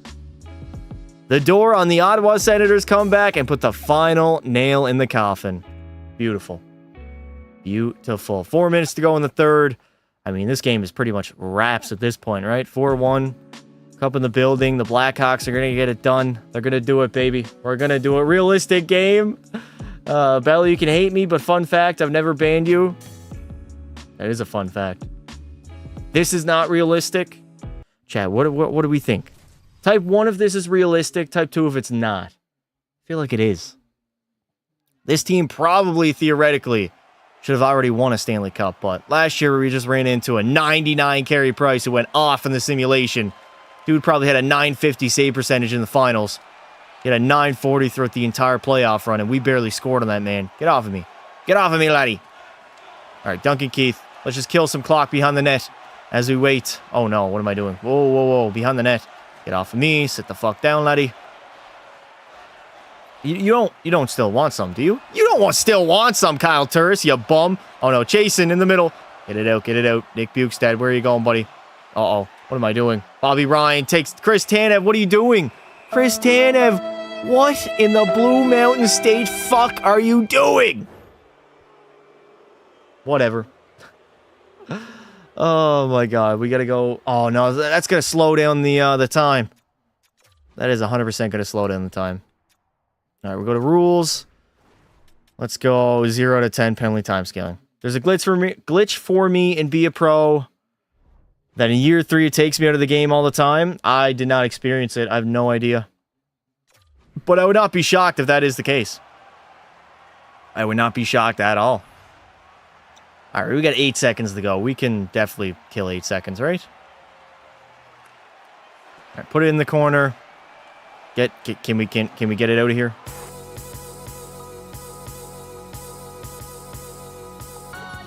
the door on the Ottawa Senators comeback and put the final nail in the coffin. Beautiful. Beautiful. 4 minutes to go in the third. I mean, this game is pretty much wraps at this point, right? 4-1. Cup in the building. The Blackhawks are going to get it done. They're going to do it, baby. We're going to do a realistic game. Belly, you can hate me, but fun fact, I've never banned you. That is a fun fact. This is not realistic. Chat, what do we think? Type 1 if this is realistic, type 2 if it's not. I feel like it is. This team probably, theoretically, should have already won a Stanley Cup, but last year we just ran into a 99 Carey Price who went off in the simulation. Dude probably had a 950 save percentage in the finals. He had a 940 throughout the entire playoff run, and we barely scored on that, man. Get off of me. Get off of me, laddie. All right, Duncan Keith. Let's just kill some clock behind the net as we wait. Oh, no. What am I doing? Whoa, whoa, whoa. Behind the net. Get off of me. Sit the fuck down, laddie. You don't still want some, do you? You don't still want some, Kyle Turris, you bum. Oh, no. Chasen in the middle. Get it out. Get it out. Nick Bukestad, where are you going, buddy? Uh-oh. What am I doing? Bobby Ryan takes Chris Tanev. What are you doing? Chris Tanev, what in the Blue Mountain State fuck are you doing? Whatever. Oh my god, we gotta go. Oh no, that's gonna slow down the time. That is 100% gonna slow down the time. All right, we go to rules. Let's go 0 to 10 penalty time scaling. There's a glitch for me in Be a Pro that in year 3 it takes me out of the game all the time. I did not experience it. I have no idea. But I would not be shocked if that is the case. I would not be shocked at all. All right, we got 8 seconds to go. We can definitely kill 8 seconds, right? All right, put it in the corner. Can we get it out of here?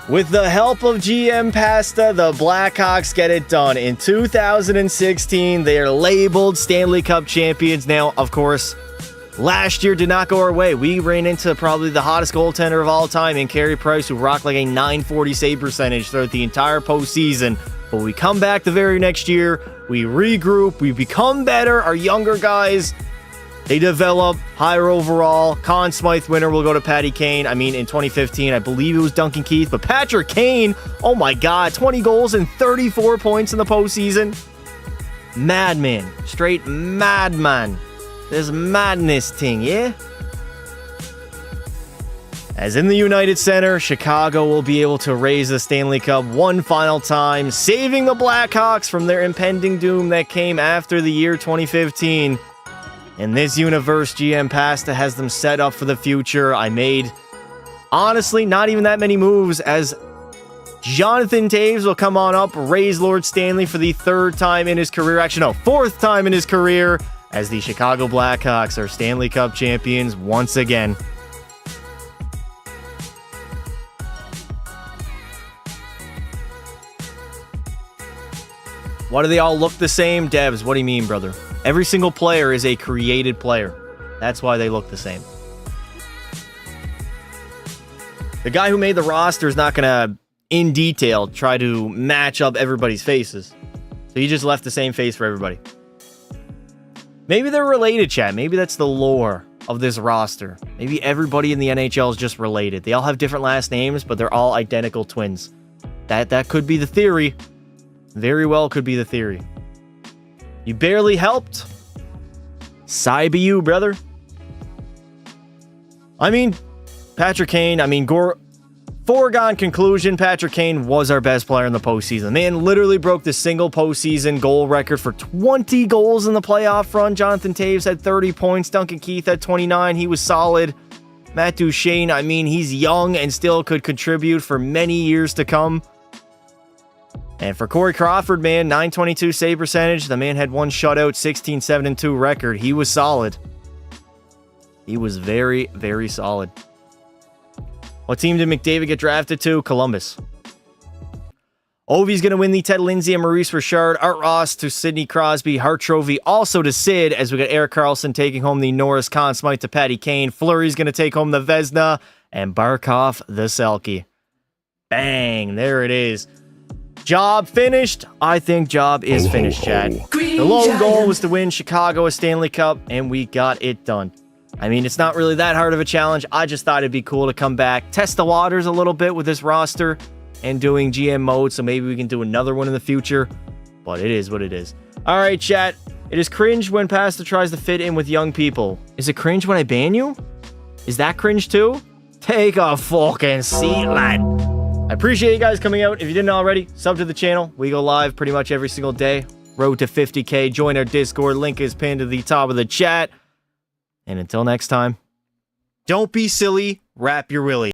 With the help of GM Pasta, the Blackhawks get it done. In 2016, they are labeled Stanley Cup champions. Now, of course, last year did not go our way. We ran into probably the hottest goaltender of all time in Carey Price, who rocked like a .940 save percentage throughout the entire postseason. But we come back the very next year, we regroup, we become better. Our younger guys, they develop higher overall. Conn Smythe winner will go to Patty Kane. I mean, in 2015, I believe it was Duncan Keith. But Patrick Kane, oh my God, 20 goals and 34 points in the postseason. Madman. Straight madman. This madness thing, yeah? As in the United Center, Chicago will be able to raise the Stanley Cup one final time, saving the Blackhawks from their impending doom that came after the year 2015. In this universe, GM Pasta has them set up for the future. I made, honestly, not even that many moves, as Jonathan Toews will come on up, raise Lord Stanley for the 3rd time in his career. Actually, no, 4th time in his career, as the Chicago Blackhawks are Stanley Cup champions once again. Why do they all look the same? Devs, what do you mean, brother? Every single player is a created player. That's why they look the same. The guy who made the roster is not going to, in detail, try to match up everybody's faces. So he just left the same face for everybody. Maybe they're related, chat. Maybe that's the lore of this roster. Maybe everybody in the NHL is just related. They all have different last names, but they're all identical twins. That could be the theory. Very well could be the theory. You barely helped. Sigh be you, brother. I mean, Patrick Kane, foregone conclusion, Patrick Kane was our best player in the postseason. The man literally broke the single postseason goal record for 20 goals in the playoff run. Jonathan Toews had 30 points. Duncan Keith had 29. He was solid. Matt Duchene, he's young and still could contribute for many years to come. And for Corey Crawford, man, .922 save percentage. The man had 1 shutout, 16-7-2 record. He was solid. He was very, very solid. What team did McDavid get drafted to? Columbus. Ovi's going to win the Ted Lindsay and Maurice Richard. Art Ross to Sidney Crosby. Hart Trophy also to Sid, as we got Erik Karlsson taking home the Norris Conn Smythe to Patty Kane. Fleury's going to take home the Vezina. And Barkov the Selke. Bang. There it is. Job finished. I think job is finished, Chad. The lone goal was to win Chicago a Stanley Cup, and we got it done. It's not really that hard of a challenge. I just thought it'd be cool to come back, test the waters a little bit with this roster, and doing GM mode, so maybe we can do another one in the future. But it is what it is. All right, chat. It is cringe when Pasta tries to fit in with young people. Is it cringe when I ban you? Is that cringe too? Take a fucking seat, lad. I appreciate you guys coming out. If you didn't already, sub to the channel. We go live pretty much every single day. Road to 50K. Join our Discord. Link is pinned to the top of the chat. And until next time, don't be silly. Wrap your willy.